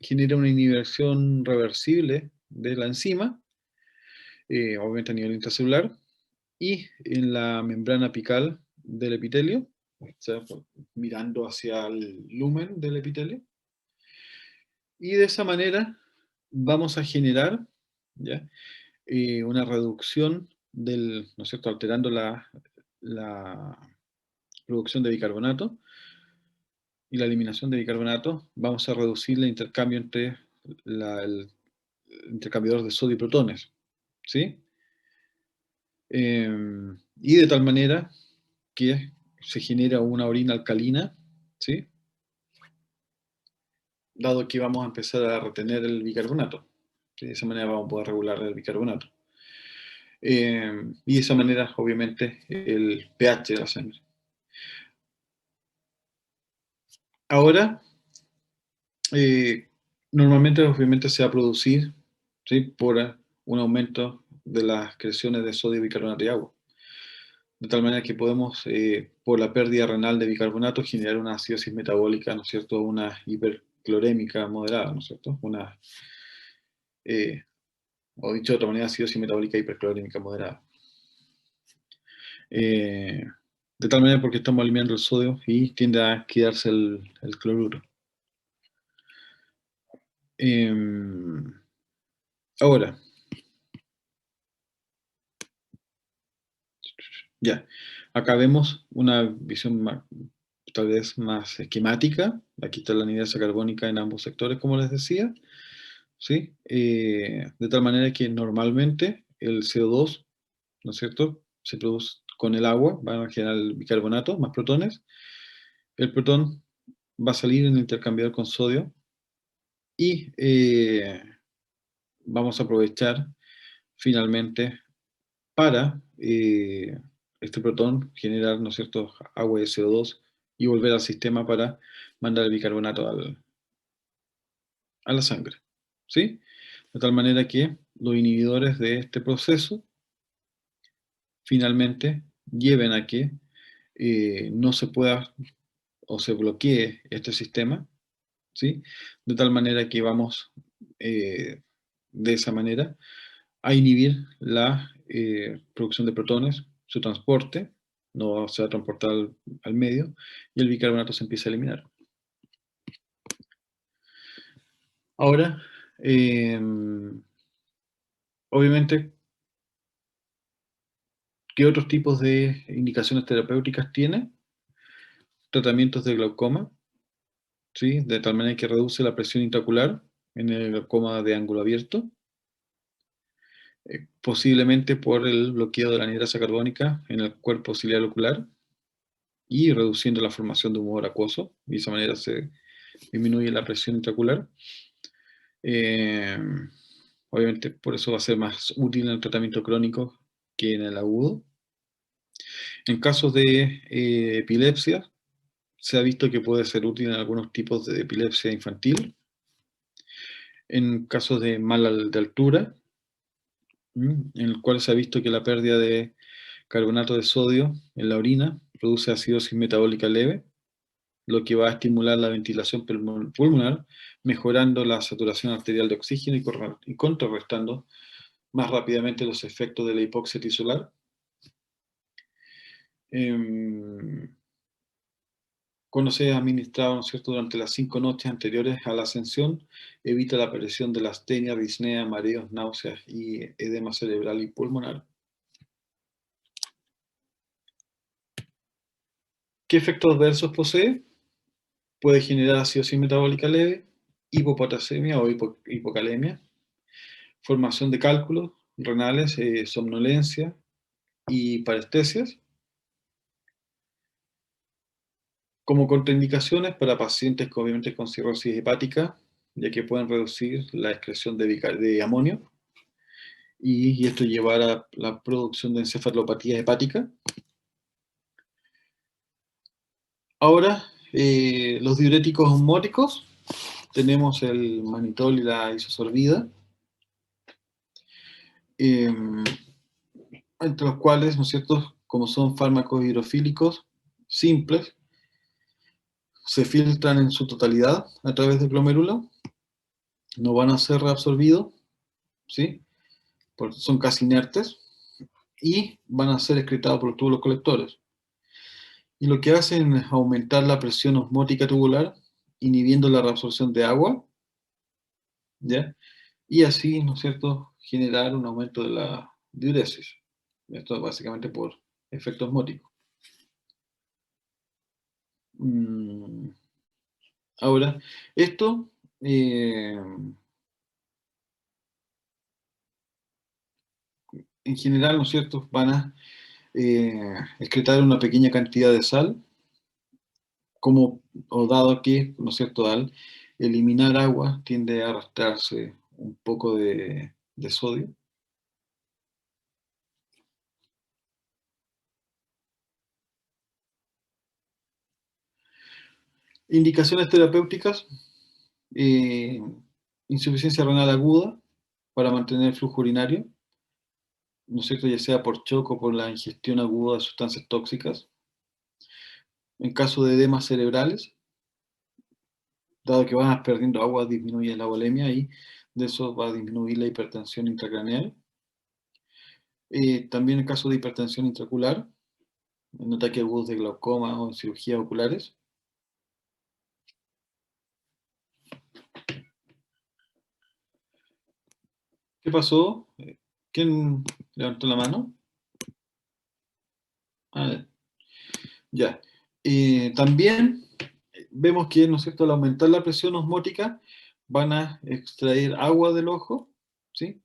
genera una inhibición reversible de la enzima, obviamente a nivel intracelular, y en la membrana apical del epitelio, o sea, mirando hacia el lumen del epitelio. Y de esa manera vamos a generar, ¿ya? Una reducción ¿no es cierto?, alterando la producción de bicarbonato y la eliminación de bicarbonato, vamos a reducir el intercambio entre el intercambiador de sodio y protones, ¿sí? Y de tal manera que se genera una orina alcalina, ¿sí? Dado que vamos a empezar a retener el bicarbonato. ¿Sí? De esa manera vamos a poder regular el bicarbonato. Y de esa manera, obviamente, el pH de la sangre. Ahora, normalmente, obviamente, se va a producir, ¿sí?, por un aumento de las excreciones de sodio, bicarbonato y agua. De tal manera que podemos, por la pérdida renal de bicarbonato, generar una acidosis metabólica, ¿no es cierto?, una hiperclorémica moderada, ¿no es cierto?, o dicho de otra manera, acidosis metabólica hiperclorémica moderada. De tal manera porque estamos eliminando el sodio y tiende a quedarse el cloruro. Ahora, ya, acá vemos una visión tal vez más esquemática. Aquí está la anidrasa carbónica en ambos sectores, como les decía, ¿sí? De tal manera que normalmente el CO2, ¿no es cierto?, se produce con el agua, va a generar el bicarbonato, más protones. El protón va a salir en el intercambiador con sodio y vamos a aprovechar finalmente para este protón generar, ¿no es cierto?, agua y CO2 y volver al sistema para mandar el bicarbonato a la sangre, ¿sí? De de tal manera que los inhibidores de este proceso finalmente lleven a que no se pueda o se bloquee este sistema, ¿sí? De tal manera que vamos de esa manera a inhibir la producción de protones, su transporte, no se va a transportar al medio, y el bicarbonato se empieza a eliminar. Ahora, obviamente, ¿qué otros tipos de indicaciones terapéuticas tiene? Tratamientos de glaucoma, ¿sí? De tal manera que reduce la presión intraocular en el glaucoma de ángulo abierto, posiblemente por el bloqueo de la anhidrasa carbónica en el cuerpo ciliar ocular y reduciendo la formación de humor acuoso, y de esa manera se disminuye la presión intraocular. Obviamente por eso va a ser más útil en el tratamiento crónico que en el agudo. En casos de epilepsia, se ha visto que puede ser útil en algunos tipos de epilepsia infantil. En casos de mal de altura, en el cual se ha visto que la pérdida de carbonato de sodio en la orina produce acidosis metabólica leve, lo que va a estimular la ventilación pulmonar, mejorando la saturación arterial de oxígeno y contrarrestando más rápidamente los efectos de la hipoxia tisular. Cuando se ha administrado, ¿no es cierto?, durante las 5 noches anteriores a la ascensión, evita la aparición de la astenia, disnea, mareos, náuseas y edema cerebral y pulmonar. ¿Qué efectos adversos posee? Puede generar acidosis metabólica leve, hipopotasemia o hipocalemia, formación de cálculos renales, somnolencia y parestesias. Como contraindicaciones para pacientes obviamente con cirrosis hepática, ya que pueden reducir la excreción de amonio y esto llevará a la producción de encefalopatía hepática. Ahora, los diuréticos osmóticos, tenemos el manitol y la isosorbida, entre los cuales, ¿no es cierto?, como son fármacos hidrofílicos simples, se filtran en su totalidad a través del glomérulo, no van a ser reabsorbidos, ¿sí?, porque son casi inertes, y van a ser excretados por los túbulos colectores. Y lo que hacen es aumentar la presión osmótica tubular, inhibiendo la reabsorción de agua, ¿ya? Y así, ¿no es cierto?, generar un aumento de la diuresis. Esto es básicamente por efecto osmótico. Ahora, esto en general, ¿no es cierto?, van a excretar una pequeña cantidad de sal, o dado que, ¿no es cierto?, al eliminar agua tiende a arrastrarse un poco de sodio. Indicaciones terapéuticas, insuficiencia renal aguda para mantener el flujo urinario, ¿no es cierto?, ya sea por shock o por la ingestión aguda de sustancias tóxicas. En caso de edemas cerebrales, dado que vas perdiendo agua, disminuye la volemia y de eso va a disminuir la hipertensión intracraneal. También en caso de hipertensión intraocular, en ataques agudos de glaucoma o en cirugías oculares. ¿Qué pasó? ¿Quién levantó la mano? Ya. También vemos que, ¿no es cierto?, al aumentar la presión osmótica, van a extraer agua del ojo, ¿sí?,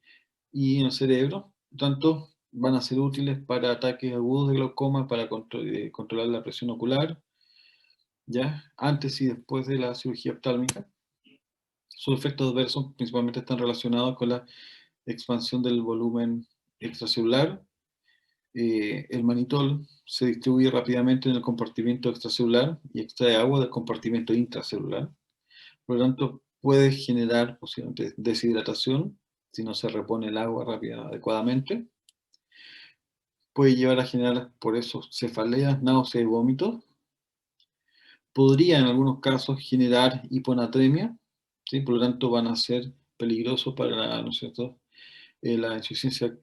y en el cerebro. Por tanto, van a ser útiles para ataques agudos de glaucoma, para controlar la presión ocular, ¿ya?, antes y después de la cirugía oftálmica. Sus efectos adversos principalmente están relacionados con la expansión del volumen extracelular. El manitol se distribuye rápidamente en el compartimento extracelular y extrae agua del compartimento intracelular. Por lo tanto, puede generar posiblemente deshidratación si no se repone el agua rápida adecuadamente. Puede llevar a generar, por eso, cefaleas, náuseas y vómitos. Podría en algunos casos generar hiponatremia, ¿sí? Por lo tanto van a ser peligrosos para, ¿no es cierto?, la insuficiencia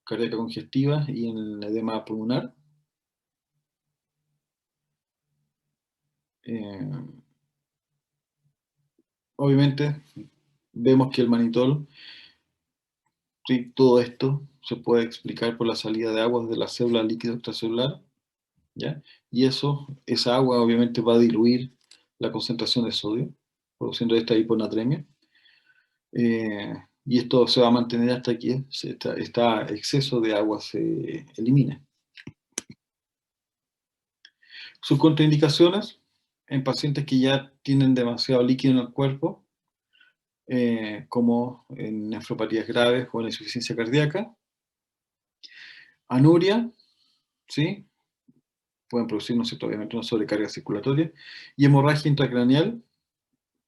cardíaca congestiva y en el edema pulmonar. Obviamente vemos que el manitol, ¿sí?, todo esto se puede explicar por la salida de agua de la célula líquido extracelular, ¿ya? Y esa agua obviamente va a diluir la concentración de sodio, produciendo esta hiponatremia. Y esto se va a mantener hasta que este exceso de agua se elimine. Sus contraindicaciones en pacientes que ya tienen demasiado líquido en el cuerpo, como en nefropatías graves o en insuficiencia cardíaca, anuria, ¿sí? Pueden producir, ¿no es cierto?, obviamente una sobrecarga circulatoria, y hemorragia intracraneal,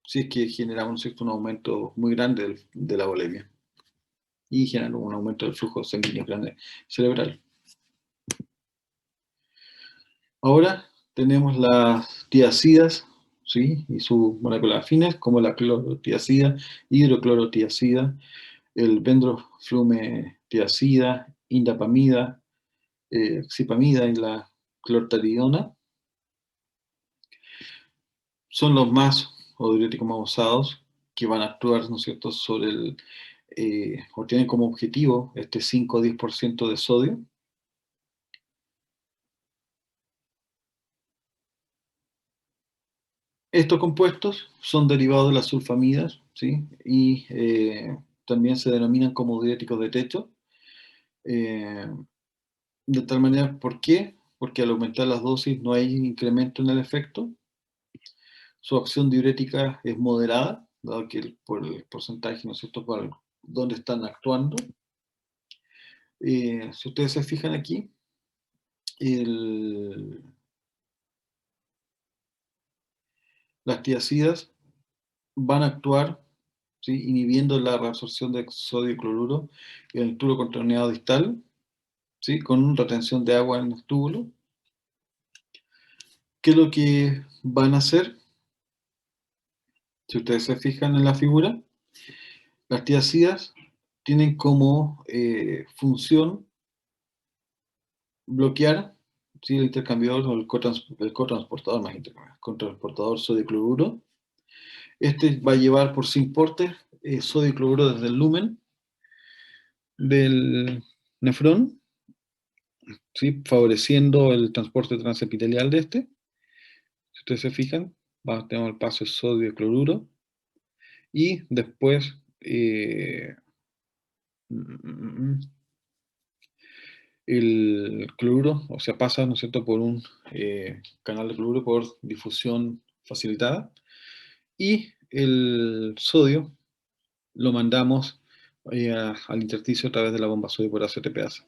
si es que generamos, ¿no es cierto?, un aumento muy grande de la volemia y generan un aumento del flujo sanguíneo cerebral. Ahora tenemos las tiacidas, ¿sí?, y sus moléculas afines, como la clorotiacida, hidroclorotiacida, el benzofluomethiazida, indapamida, xipamida y la clortaridona. Son los o diuréticos más usados, que van a actuar, ¿no es cierto?, sobre o tienen como objetivo este 5 o 10% de sodio. Estos compuestos son derivados de las sulfamidas, ¿sí? Y también se denominan como diuréticos de techo. De tal manera, ¿por qué? Porque al aumentar las dosis no hay incremento en el efecto. Su acción diurética es moderada, dado que por el porcentaje, ¿no es cierto?, por donde están actuando. Si ustedes se fijan aquí, las tiacidas van a actuar, ¿sí?, inhibiendo la reabsorción de sodio y cloruro en el túbulo contorneado distal, ¿sí?, con retención de agua en el túbulo. ¿Qué es lo que van a hacer? Si ustedes se fijan en la figura, las tiacidas tienen como función bloquear, ¿sí?, el intercambiador o el cotransportador, más cotransportador sodio-cloruro. Este va a llevar por sin porte sodio y cloruro desde el lumen del nefrón, ¿sí?, favoreciendo el transporte transepitelial de este. Si ustedes se fijan, tenemos el paso de sodio y cloruro, y después el cloruro, o sea, pasa, ¿no es cierto?, por un canal de cloruro por difusión facilitada, y el sodio lo mandamos al intersticio a través de la bomba sodio por ACTPase.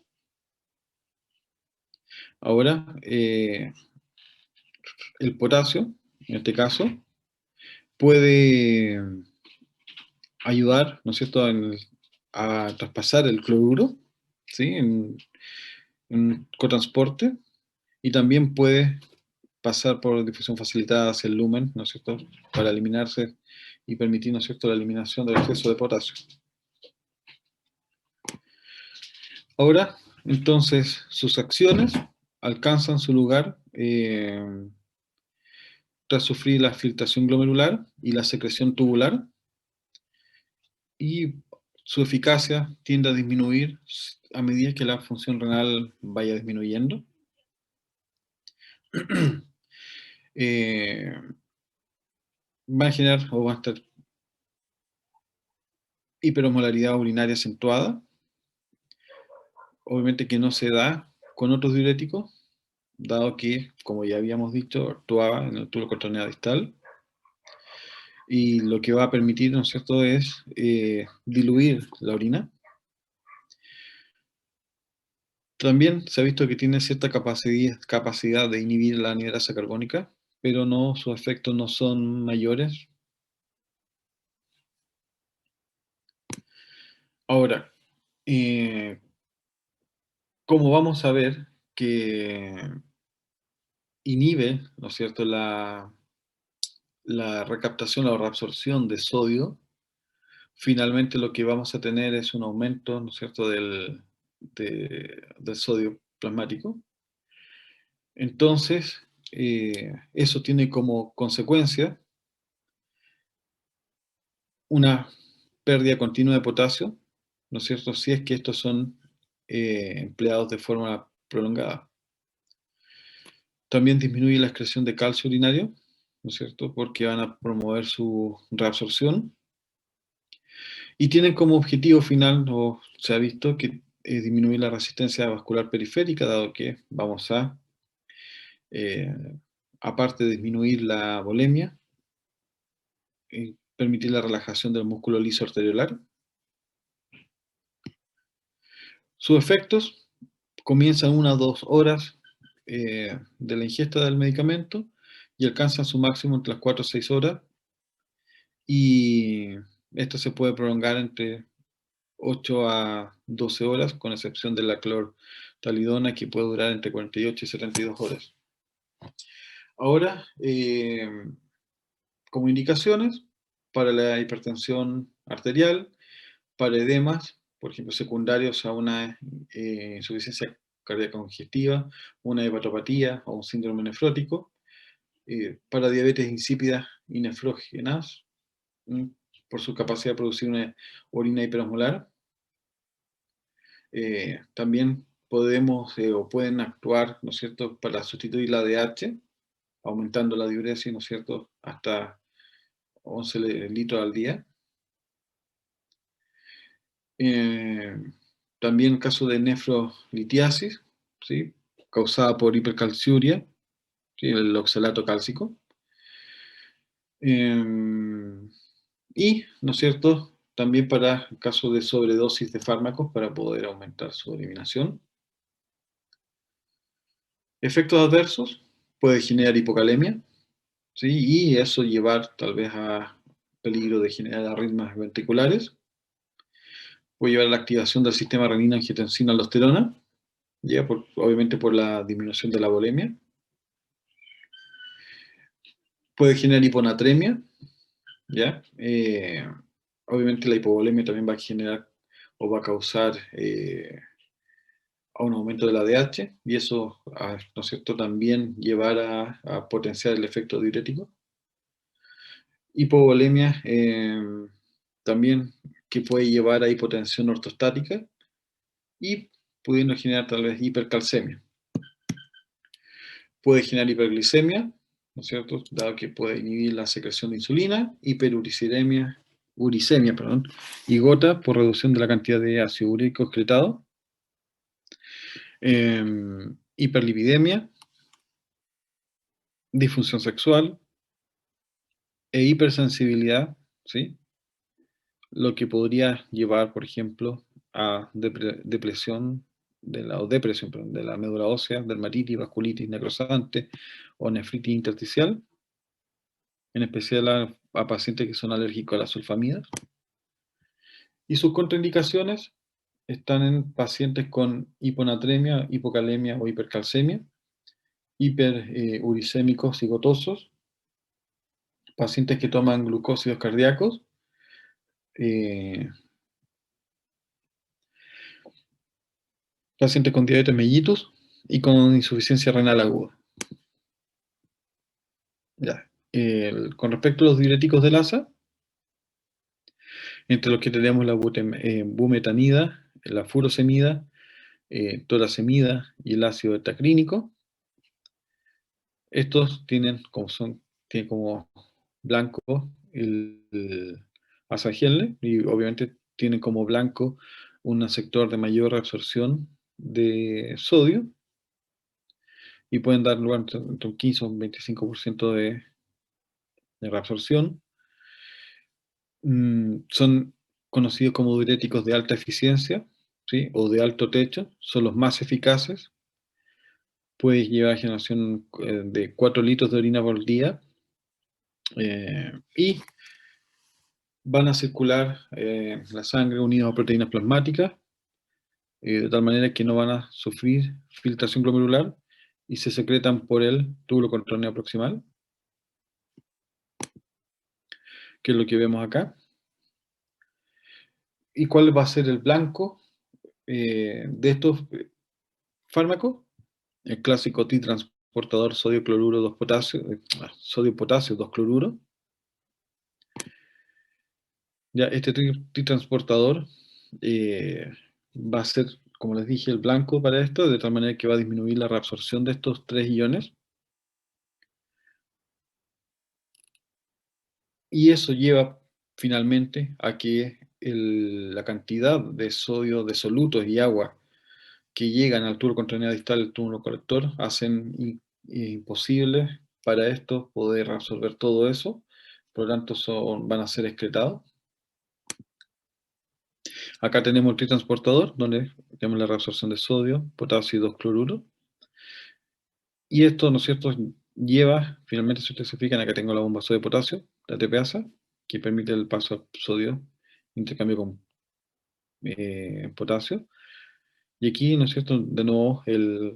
Ahora, el potasio, en este caso, puede ayudar, ¿no es cierto?, a traspasar el cloruro, ¿sí?, en cotransporte, y también puede pasar por difusión facilitada hacia el lumen, ¿no es cierto?, para eliminarse y permitir, ¿no es cierto?, la eliminación del exceso de potasio. Ahora, entonces, sus acciones alcanzan su lugar tras sufrir la filtración glomerular y la secreción tubular, y su eficacia tiende a disminuir a medida que la función renal vaya disminuyendo. Va a generar o va a estar hiperosmolaridad urinaria acentuada, obviamente que no se da con otros diuréticos, dado que, como ya habíamos dicho, actuaba en el túbulo contorneado distal, y lo que va a permitir, ¿no es cierto?, es diluir la orina. También se ha visto que tiene cierta capacidad de inhibir la anhidrasa carbónica, pero sus efectos no son mayores. Ahora, como vamos a ver que inhibe, ¿no es cierto?, la recaptación o reabsorción de sodio, finalmente lo que vamos a tener es un aumento, ¿no es cierto?, del sodio plasmático. Entonces, eso tiene como consecuencia una pérdida continua de potasio, ¿no es cierto?, si es que estos son empleados de forma prolongada. También disminuye la excreción de calcio urinario, ¿no es cierto?, porque van a promover su reabsorción. Y tienen como objetivo final, o se ha visto, que disminuir la resistencia vascular periférica, dado que vamos a, aparte de disminuir la volemia, permitir la relajación del músculo liso arteriolar. Sus efectos comienzan 1 a 2 horas de la ingesta del medicamento y alcanzan su máximo entre las 4 a 6 horas. Y esto se puede prolongar entre 8 a 12 horas, con excepción de la clortalidona, que puede durar entre 48 y 72 horas. Ahora, como indicaciones, para la hipertensión arterial, para edemas, por ejemplo, secundarios a una insuficiencia cardíaca congestiva, una hepatopatía o un síndrome nefrótico, para diabetes insípidas y nefrógenas, por su capacidad de producir una orina hiperosmolar. También podemos o pueden actuar, ¿no es cierto?, para sustituir la ADH, aumentando la diuresis, ¿no es cierto?, hasta 11 litros al día. También en caso de nefrolitiasis, ¿sí?, causada por hipercalciuria, ¿sí?, el oxalato cálcico. Y, ¿no es cierto?, también para el caso de sobredosis de fármacos para poder aumentar su eliminación. Efectos adversos, puede generar hipocalemia, ¿sí?, y eso llevar tal vez a peligro de generar arritmias ventriculares. Puede llevar a la activación del sistema renina-angiotensina-aldosterona, ya obviamente por la disminución de la volemia. Puede generar hiponatremia, ¿ya? Obviamente la hipovolemia también va a generar o va a causar a un aumento de la ADH, y eso, ¿no es cierto?, también llevar a potenciar el efecto diurético. Hipovolemia también, que puede llevar a hipotensión ortostática y pudiendo generar tal vez hipercalcemia. Puede generar hiperglicemia, ¿no es cierto?, dado que puede inhibir la secreción de insulina, uricemia, y gota por reducción de la cantidad de ácido úrico excretado. Hiperlipidemia, disfunción sexual e hipersensibilidad, ¿sí?, lo que podría llevar, por ejemplo, a depresión de la médula ósea, dermatitis, vasculitis necrosante o nefritis intersticial, en especial a pacientes que son alérgicos a las sulfamidas. Y sus contraindicaciones están en pacientes con hiponatremia, hipocalemia o hipercalcemia, hiperuricémicos y gotosos, pacientes que toman glucósidos cardíacos, pacientes con diabetes mellitus y con insuficiencia renal aguda. Ya. Con respecto a los diuréticos de Lassa, entre los que tenemos la bumetanida, la furosemida, toracemida y el ácido betaclínico, estos tienen como blanco el azagelne, y obviamente tienen como blanco un sector de mayor absorción de sodio, y pueden dar lugar entre un 15 o un 25% de reabsorción. Son conocidos como diuréticos de alta eficiencia, ¿sí?, o de alto techo, son los más eficaces. Puede llevar a generación de 4 litros de orina por día, y van a circular la sangre unidos a proteínas plasmáticas, de tal manera que no van a sufrir filtración glomerular y se secretan por el túbulo contorneo proximal, que es lo que vemos acá. ¿Y cuál va a ser el blanco de estos fármacos? El clásico T-transportador sodio-cloruro 2-potasio, sodio-potasio 2-cloruro. Ya, este T-transportador va a ser, como les dije, el blanco para esto, de tal manera que va a disminuir la reabsorción de estos 3 iones. Y eso lleva finalmente a que la cantidad de sodio de solutos y agua que llegan al túbulo contorneo distal del túbulo colector hacen imposible para estos poder absorber todo eso, por lo tanto van a ser excretados. Acá tenemos el tritransportador, donde tenemos la reabsorción de sodio, potasio y 2-cloruro. Y esto, ¿no es cierto?, lleva, finalmente, si ustedes se fijan, acá tengo la bomba sodio-potasio, la TPasa, que permite el paso a sodio, intercambio con potasio. Y aquí, ¿no es cierto?, de nuevo el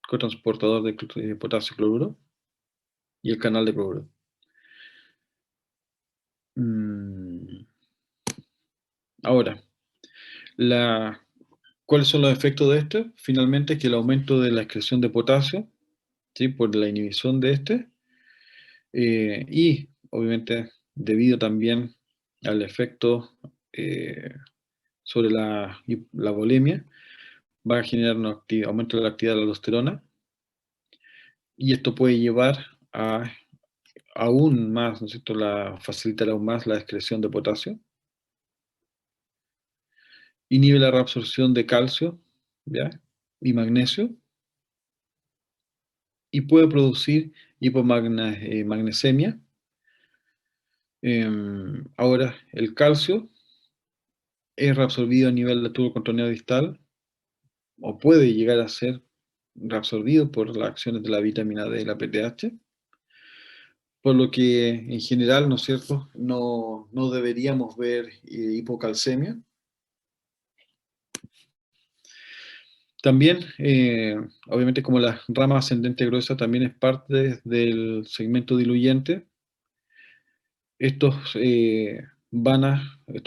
cotransportador de potasio-cloruro y el canal de cloruro. Ahora, ¿cuáles son los efectos de esto? Finalmente, que el aumento de la excreción de potasio, ¿sí?, por la inhibición de este, y obviamente debido también al efecto sobre la volemia, va a generar un aumento de la actividad de la aldosterona, y esto puede llevar a aún más, ¿no es cierto?, facilitar aún más la excreción de potasio. Inhibe la reabsorción de calcio, ¿ya?, y magnesio, y puede producir hipomagnesemia. Ahora, el calcio es reabsorbido a nivel del túbulo contorneo distal, o puede llegar a ser reabsorbido por las acciones de la vitamina D y la PTH, por lo que en general, ¿no es cierto?, no deberíamos ver hipocalcemia. También, obviamente, como la rama ascendente gruesa también es parte del segmento diluyente, estos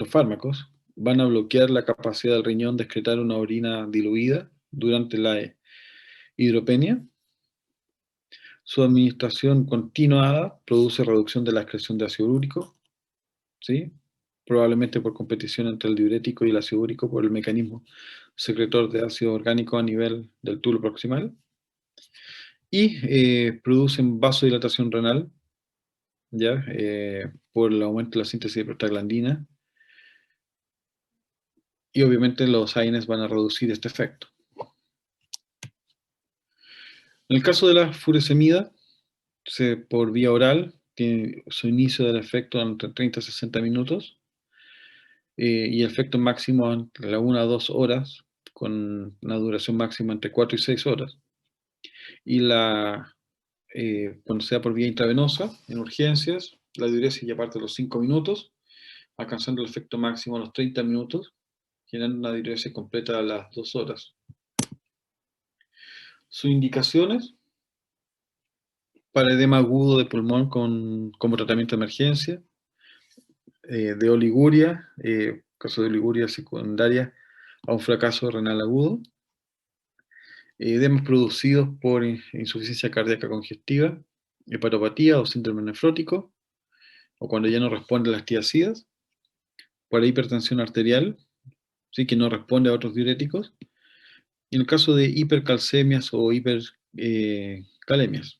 fármacos van a bloquear la capacidad del riñón de excretar una orina diluida durante la hidropenia. Su administración continuada produce reducción de la excreción de ácido úrico, ¿sí?, probablemente por competición entre el diurético y el ácido úrico por el mecanismo secretor de ácido orgánico a nivel del túbulo proximal, y producen vasodilatación renal, ¿ya?, por el aumento de la síntesis de prostaglandina, y obviamente los AINES van a reducir este efecto. En el caso de la furosemida, por vía oral, tiene su inicio del efecto entre 30 a 60 minutos, y el efecto máximo entre la 1 a 2 horas, con una duración máxima entre 4 y 6 horas. Y cuando sea por vía intravenosa, en urgencias, la diuresis ya parte de los 5 minutos, alcanzando el efecto máximo a los 30 minutos, generando una diuresis completa a las 2 horas. Sus indicaciones: para edema agudo de pulmón como tratamiento de emergencia, de oliguria, caso de oliguria secundaria a un fracaso renal agudo, edemas producidos por insuficiencia cardíaca congestiva, hepatopatía o síndrome nefrótico, o cuando ya no responde a las tiazidas, para hipertensión arterial, ¿sí?, que no responde a otros diuréticos, y en el caso de hipercalcemias o hipercalemias.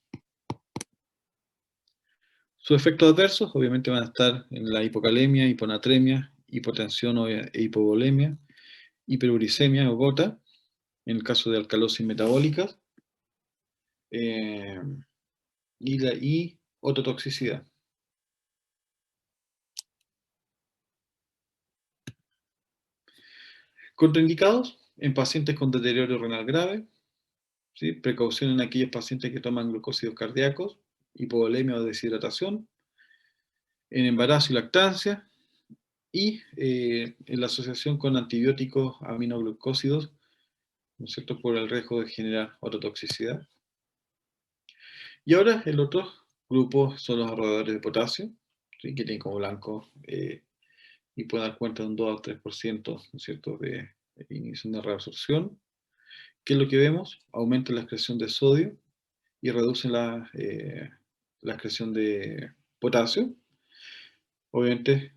Sus efectos adversos obviamente van a estar en la hipocalemia, hiponatremia, hipotensión e hipovolemia, hiperuricemia o gota, en el caso de alcalosis metabólicas, y ototoxicidad. Contraindicados en pacientes con deterioro renal grave, ¿sí?, precaución en aquellos pacientes que toman glucósidos cardíacos, hipovolemia o deshidratación, en embarazo y lactancia, y en la asociación con antibióticos aminoglucósidos, ¿no es cierto?, por el riesgo de generar ototoxicidad. Y ahora el otro grupo son los ahorradores de potasio, ¿sí?, que tienen como blanco y pueden dar cuenta de un 2 al 3%, ¿no es cierto?, de inhibición de reabsorción. ¿Qué es lo que vemos? Aumenta la excreción de sodio y reduce la excreción de potasio, obviamente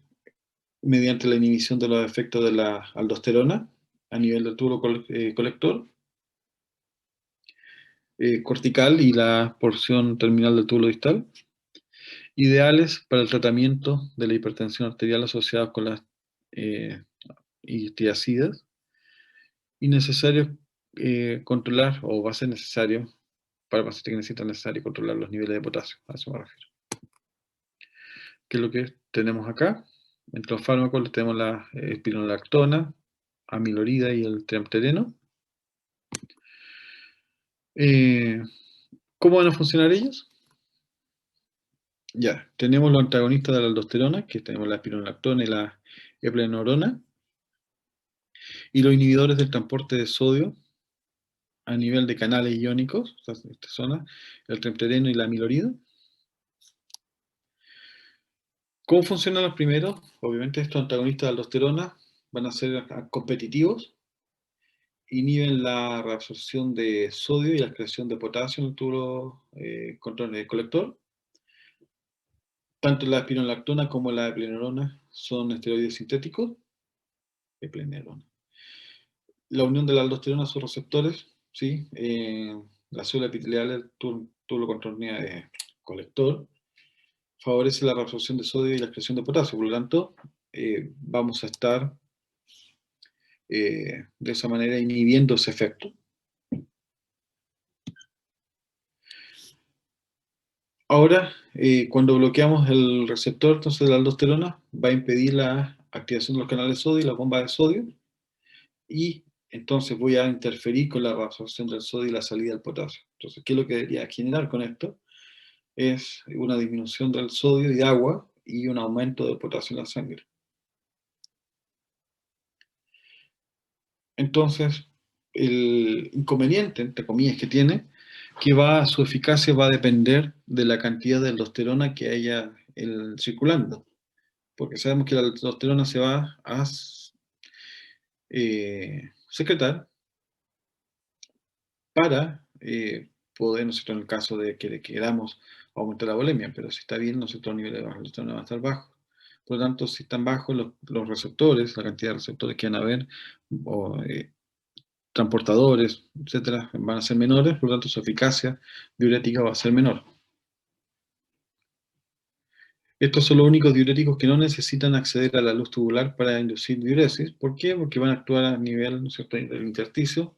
mediante la inhibición de los efectos de la aldosterona a nivel del tubo colector cortical y la porción terminal del tubo distal, ideales para el tratamiento de la hipertensión arterial asociada con las tiazidas, y necesario controlar, o va a ser necesario, para pacientes que necesitan necesario controlar los niveles de potasio, a eso me refiero. ¿Qué es lo que tenemos acá? Entre los fármacos tenemos la espironolactona, amilorida y el tremtereno. ¿Cómo van a funcionar ellos? Ya, tenemos los antagonistas de la aldosterona, que tenemos la espironolactona y la eplenorona, y los inhibidores del transporte de sodio a nivel de canales iónicos, o sea, esta zona, el tremtereno y la amilorida. ¿Cómo funcionan los primeros? Obviamente estos antagonistas de aldosterona van a ser competitivos, inhiben la reabsorción de sodio y la excreción de potasio en el tubo colector. Tanto la espironolactona como la eplenorona son esteroides sintéticos. Eplenorona. La unión de la aldosterona a sus receptores, ¿sí? La célula epitelial del tubo colector favorece la reabsorción de sodio y la excreción de potasio, por lo tanto, vamos a estar de esa manera inhibiendo ese efecto. Ahora, cuando bloqueamos el receptor, entonces de la aldosterona, va a impedir la activación de los canales de sodio y la bomba de sodio, y entonces voy a interferir con la reabsorción del sodio y la salida del potasio. Entonces, ¿qué es lo que debería generar con esto? Es una disminución del sodio y agua y un aumento del potasio en la sangre. Entonces, el inconveniente, entre comillas, que tiene, que su eficacia va a depender de la cantidad de aldosterona que haya circulando. Porque sabemos que la aldosterona se va a secretar para poder, nosotros en el caso de que queramos aumentar la volemia, pero si está bien, nuestros niveles de aldosterona van a estar bajos. Por lo tanto, si están bajos los receptores, la cantidad de receptores que van a haber, o transportadores, etcétera, van a ser menores, por lo tanto su eficacia diurética va a ser menor. Estos son los únicos diuréticos que no necesitan acceder a la luz tubular para inducir diuresis. ¿Por qué? Porque van a actuar a nivel, ¿no es cierto?, del intersticio,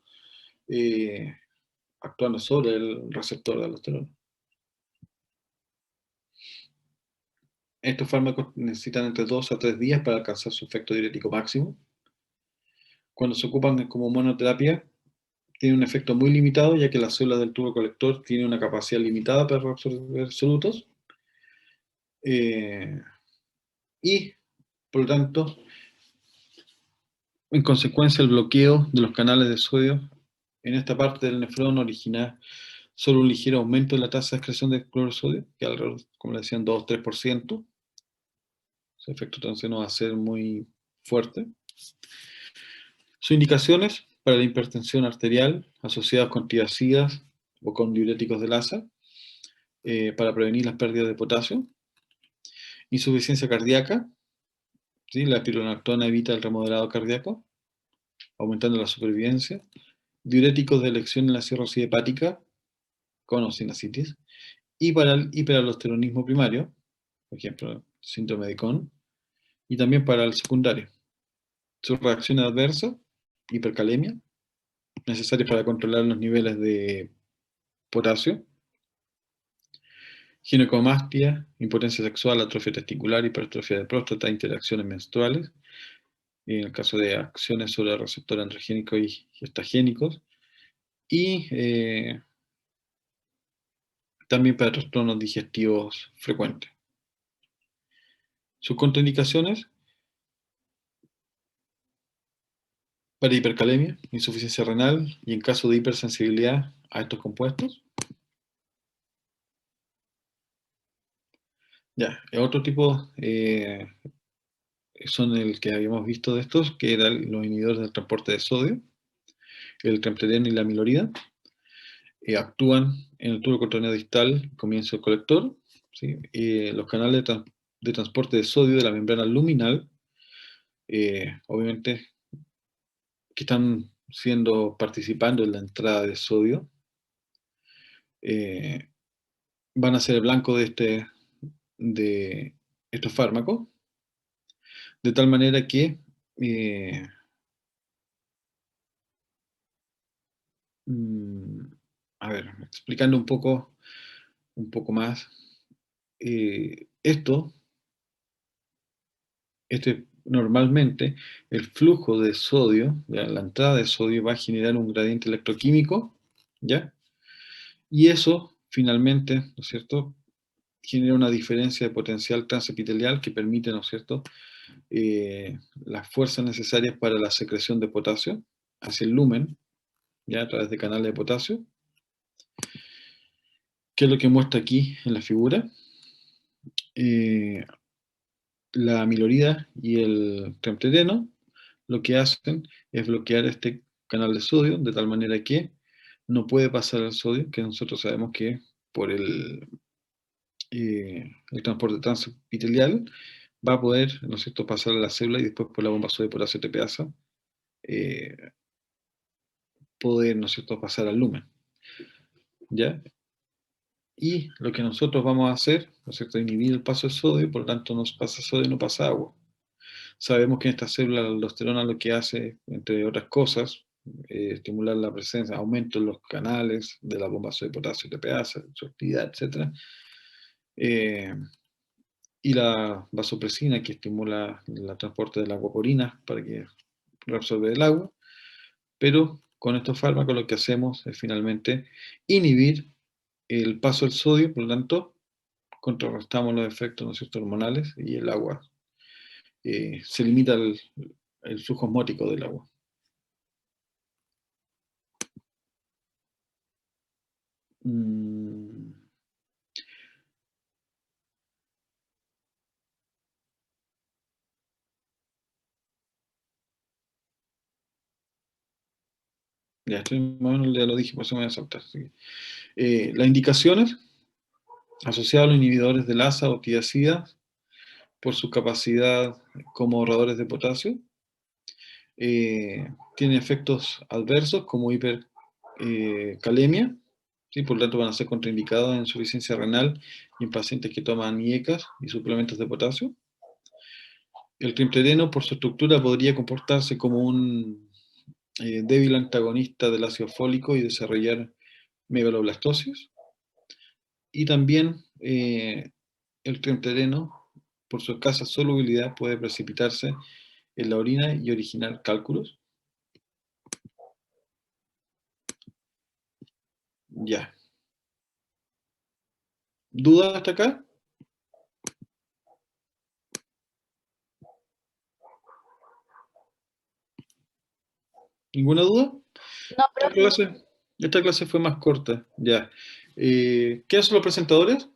actuando sobre el receptor de aldosterona. Estos fármacos necesitan entre 2 a 3 días para alcanzar su efecto diurético máximo. Cuando se ocupan como monoterapia, tienen un efecto muy limitado, ya que las células del tubo colector tienen una capacidad limitada para absorber solutos. Y, por lo tanto, en consecuencia, el bloqueo de los canales de sodio en esta parte del nefrón origina solo un ligero aumento en la tasa de excreción de cloruro de sodio, que alrededor, como le decían, 2-3%. Ese efecto entonces no va a ser muy fuerte. Sus indicaciones para la hipertensión arterial asociadas con tiazidas o con diuréticos de Lassa, para prevenir las pérdidas de potasio. Insuficiencia cardíaca, ¿sí? La espironolactona evita el remodelado cardíaco, aumentando la supervivencia. Diuréticos de elección en la cirrosis hepática, con o sin ascitis. Y para el hiperaldosteronismo primario, por ejemplo, síndrome de Cohn, y también para el secundario. Sus reacciones adversas, hipercalemia, necesarias para controlar los niveles de potasio, ginecomastia, impotencia sexual, atrofia testicular, hipertrofia de próstata, interacciones menstruales, en el caso de acciones sobre receptores androgénicos y gestagénicos, y también para trastornos digestivos frecuentes. Sus contraindicaciones, para hipercalemia, insuficiencia renal y en caso de hipersensibilidad a estos compuestos. Ya, otro tipo son el que habíamos visto de estos, que eran los inhibidores del transporte de sodio, el tremfetereno y la amilorida. Actúan en el tubo coroneo distal, comienzo del colector, ¿sí? Los canales de transporte de sodio de la membrana luminal, obviamente, que están participando en la entrada de sodio, van a ser el blanco de estos fármacos, de tal manera que a ver, explicando un poco más, normalmente el flujo de sodio, ¿ya? La entrada de sodio va a generar un gradiente electroquímico, ¿ya? Y eso finalmente, ¿no es cierto?, genera una diferencia de potencial transepitelial que permite, ¿no es cierto?, las fuerzas necesarias para la secreción de potasio hacia el lumen, ya a través de canales de potasio, que es lo que muestra aquí en la figura. La amilorida y el tremfetereno lo que hacen es bloquear este canal de sodio de tal manera que no puede pasar el sodio, que nosotros sabemos que por el transporte transepitelial va a poder, ¿no es cierto?, pasar a la célula y después por la bomba sodio potasio TPasa poder, ¿no es cierto?, pasar al lumen, ¿ya? Y lo que nosotros vamos a hacer, ¿no es cierto?, inhibir el paso del sodio, por lo tanto no pasa sodio, no pasa agua. Sabemos que en esta célula la aldosterona lo que hace, entre otras cosas, estimular la presencia, aumento en los canales de la bomba de potasio TPasa, su actividad, etc. Y la vasopresina, que estimula el transporte de la guaporina para que reabsorbe el agua. Pero con estos fármacos lo que hacemos es finalmente inhibir el paso del sodio, por lo tanto, contrarrestamos los efectos, ¿no es cierto?, hormonales y el agua. Se limita el flujo osmótico del agua. Ya, esto más o menos ya lo dije, por eso me voy a saltar. Las indicaciones asociadas a los inhibidores de ASA o tiacidas por su capacidad como ahorradores de potasio. Tienen efectos adversos como hipercalemia, ¿sí? Por lo tanto van a ser contraindicados en insuficiencia renal y en pacientes que toman IECAS y suplementos de potasio. El triptedeno, por su estructura, podría comportarse como un débil antagonista del ácido fólico y desarrollar megaloblastosis. Y también el triptedeno, por su escasa solubilidad, puede precipitarse en la orina y originar cálculos. Ya. ¿Dudas hasta acá? ¿Ninguna duda? No, profe. Esta clase fue más corta, ya. ¿Qué hacen los presentadores?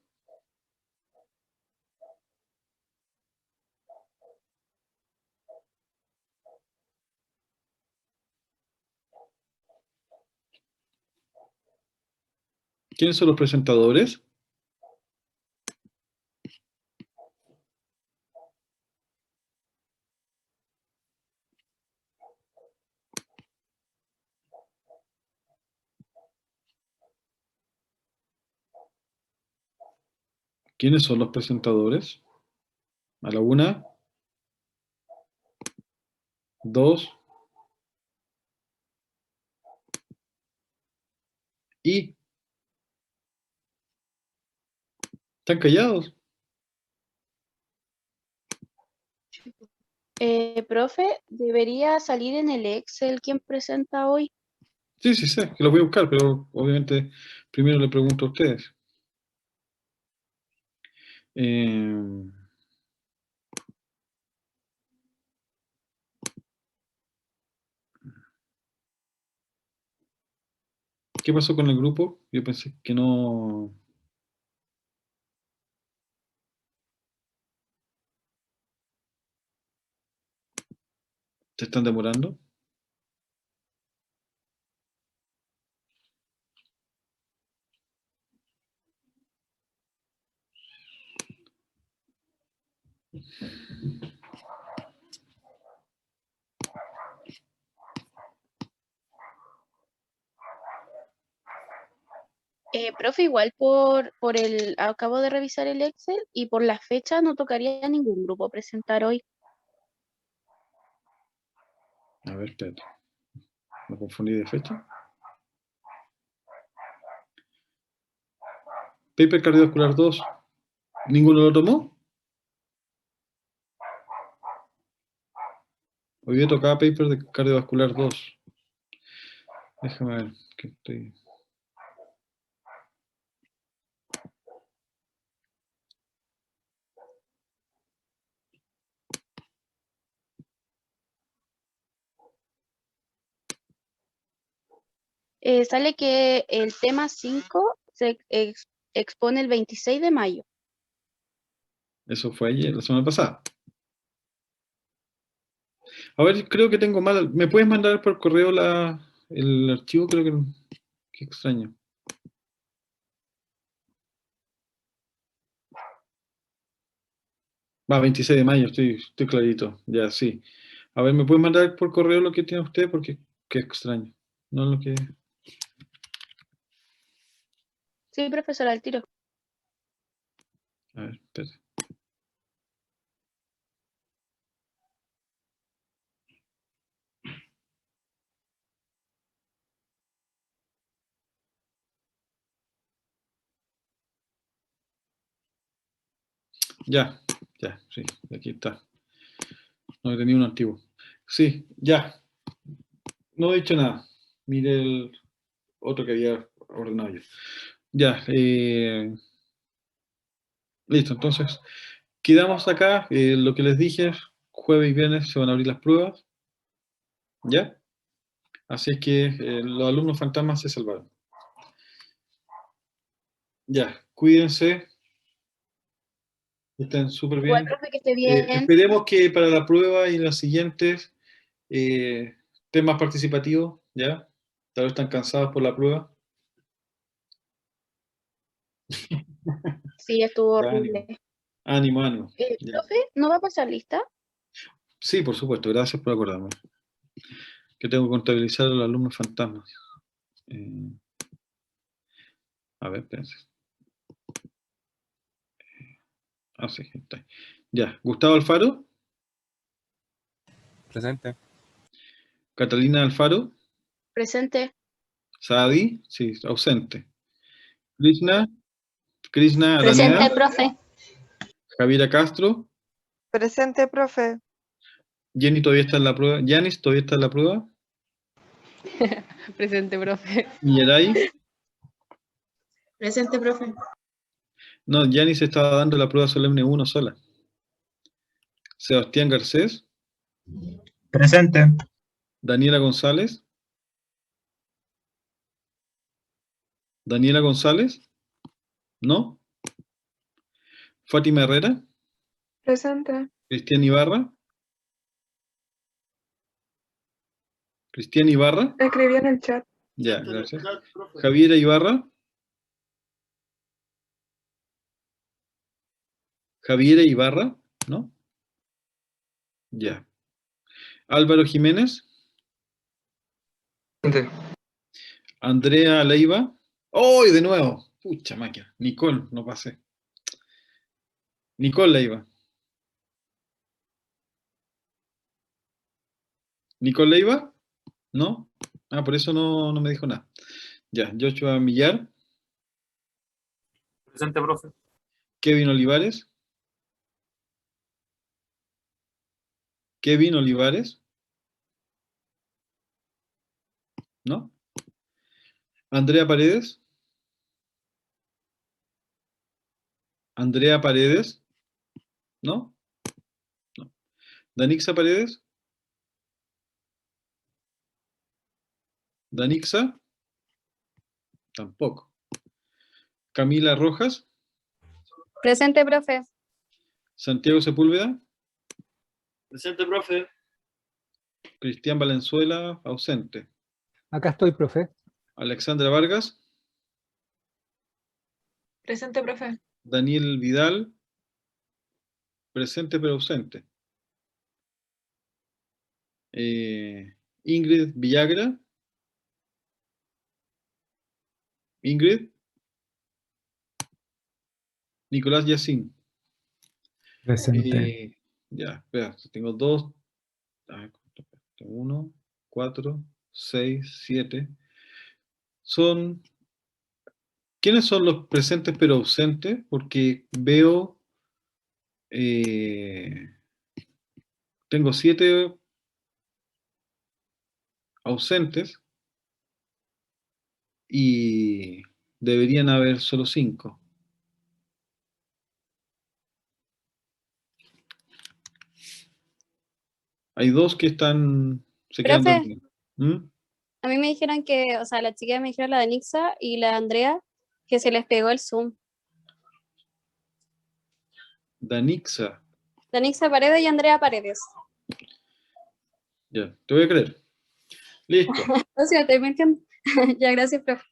¿Quiénes son los presentadores? ¿Quiénes son los presentadores? A la 1, 2 y... ¿Están callados? Profe, debería salir en el Excel quién presenta hoy. Sí, sí, sé, que los voy a buscar, pero obviamente primero le pregunto a ustedes. Eh, ¿Qué pasó con el grupo? Yo pensé que no... ¿Se están demorando? Profe, igual acabo de revisar el Excel y por la fecha no tocaría a ningún grupo presentar hoy. A ver, espérate. Me confundí de fecha. Paper cardiovascular 2. ¿Ninguno lo tomó? Hoy día tocaba paper de cardiovascular 2. Déjame ver. Que estoy... Sale que el tema 5 se expone el 26 de mayo. Eso fue ayer, la semana pasada. A ver, creo que tengo mal. ¿Me puedes mandar por correo el archivo? Creo que... Qué extraño. Va, 26 de mayo, estoy clarito. Ya, sí. A ver, ¿me pueden mandar por correo lo que tiene usted? Porque qué extraño. No lo que... Sí, profesora, al tiro. A ver, espera. Ya, sí, aquí está. No tenía un antiguo. Sí, ya. No he dicho nada. Mire el otro que había ordenado yo. Ya, listo. Entonces, quedamos acá. Lo que les dije, jueves y viernes se van a abrir las pruebas. ¿Ya? Así es que los alumnos fantasmas se salvaron. Ya, cuídense. Estén súper Igual, bien. profe, que esté bien. Esperemos que para la prueba y las siguientes estén más participativos, ¿ya? Tal vez están cansados por la prueba. Sí, estuvo Ya, ánimo, horrible. ánimo, ánimo. Ya. Profe, ¿no va a pasar lista? Sí, por supuesto, gracias por acordarme. Que tengo que contabilizar a los alumnos fantasmas. Eh, a ver, espérense. Ah, sí, está. Ya, Gustavo Alfaro, Presente. Catalina Alfaro, Presente. Saadi, sí, ausente. Krishna, Krishna Araneda, Presente, profe. Javiera Castro, Presente, profe. Jenny todavía está en la prueba, Yanis todavía está en la prueba, Presente, profe. Millaray, Presente, profe. no, Yanis estaba dando la prueba solemne 1 sola. Sebastián Garcés, Presente. Daniela González, Daniela González, ¿no? Fátima Herrera, Presente. Cristian Ibarra, Cristian Ibarra, Escribí en el chat. ya, gracias. Javiera Ibarra, Javiera Ibarra, ¿no? Ya. Álvaro Jiménez, Presente. Andrea Leiva, ¡oh! De nuevo, pucha máquina, Nicole, no pasé. Nicole Leiva, Nicole Leiva, ¿no? Ah, por eso no me dijo nada. Ya, Joshua Millar, Presente, profe. Kevin Olivares, Kevin Olivares, ¿no? Andrea Paredes, Andrea Paredes, ¿no? No. Danixa Paredes, Danixa, Tampoco. Camila Rojas. Presente, profe. Santiago Sepúlveda. Presente, profe. Cristian Valenzuela, ausente. Acá estoy, profe. Alexandra Vargas. Presente, profe. Daniel Vidal. Presente pero ausente. Ingrid Villagra. Ingrid. Nicolás Yacín. Presente. Ya, espera, tengo dos. A ver, 1, 4, 6, 7. ¿Quiénes son los presentes pero ausentes? Porque veo, tengo 7 ausentes y deberían haber solo 5. Hay 2 que se quedan Profe. dormidos. ¿Mm? A mí me dijeron que, o sea, las chiquillas me dijeron, la de Nixa y la de Andrea, que se les pegó el Zoom. Danixa. La Nixa Paredes y Andrea Paredes. Ya, te voy a creer. Listo. O sea, estoy mintiendo. Ya, gracias, profe.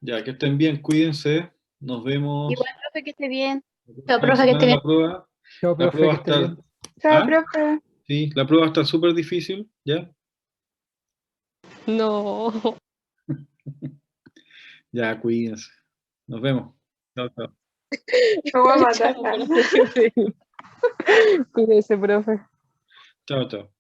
Ya, que estén bien, cuídense. Nos vemos. Igual, profe, que esté bien. Chao, profe, que esté bien. La prueba. Chao, La profe, prueba que esté está. bien. Chao, ¿Ah? profe. Sí, la prueba está súper difícil, ¿ya? No. Ya, cuídense. Nos vemos. Chao, chao. Me voy a matar. Chao, profe. Cuídese, profe. Chao, chao.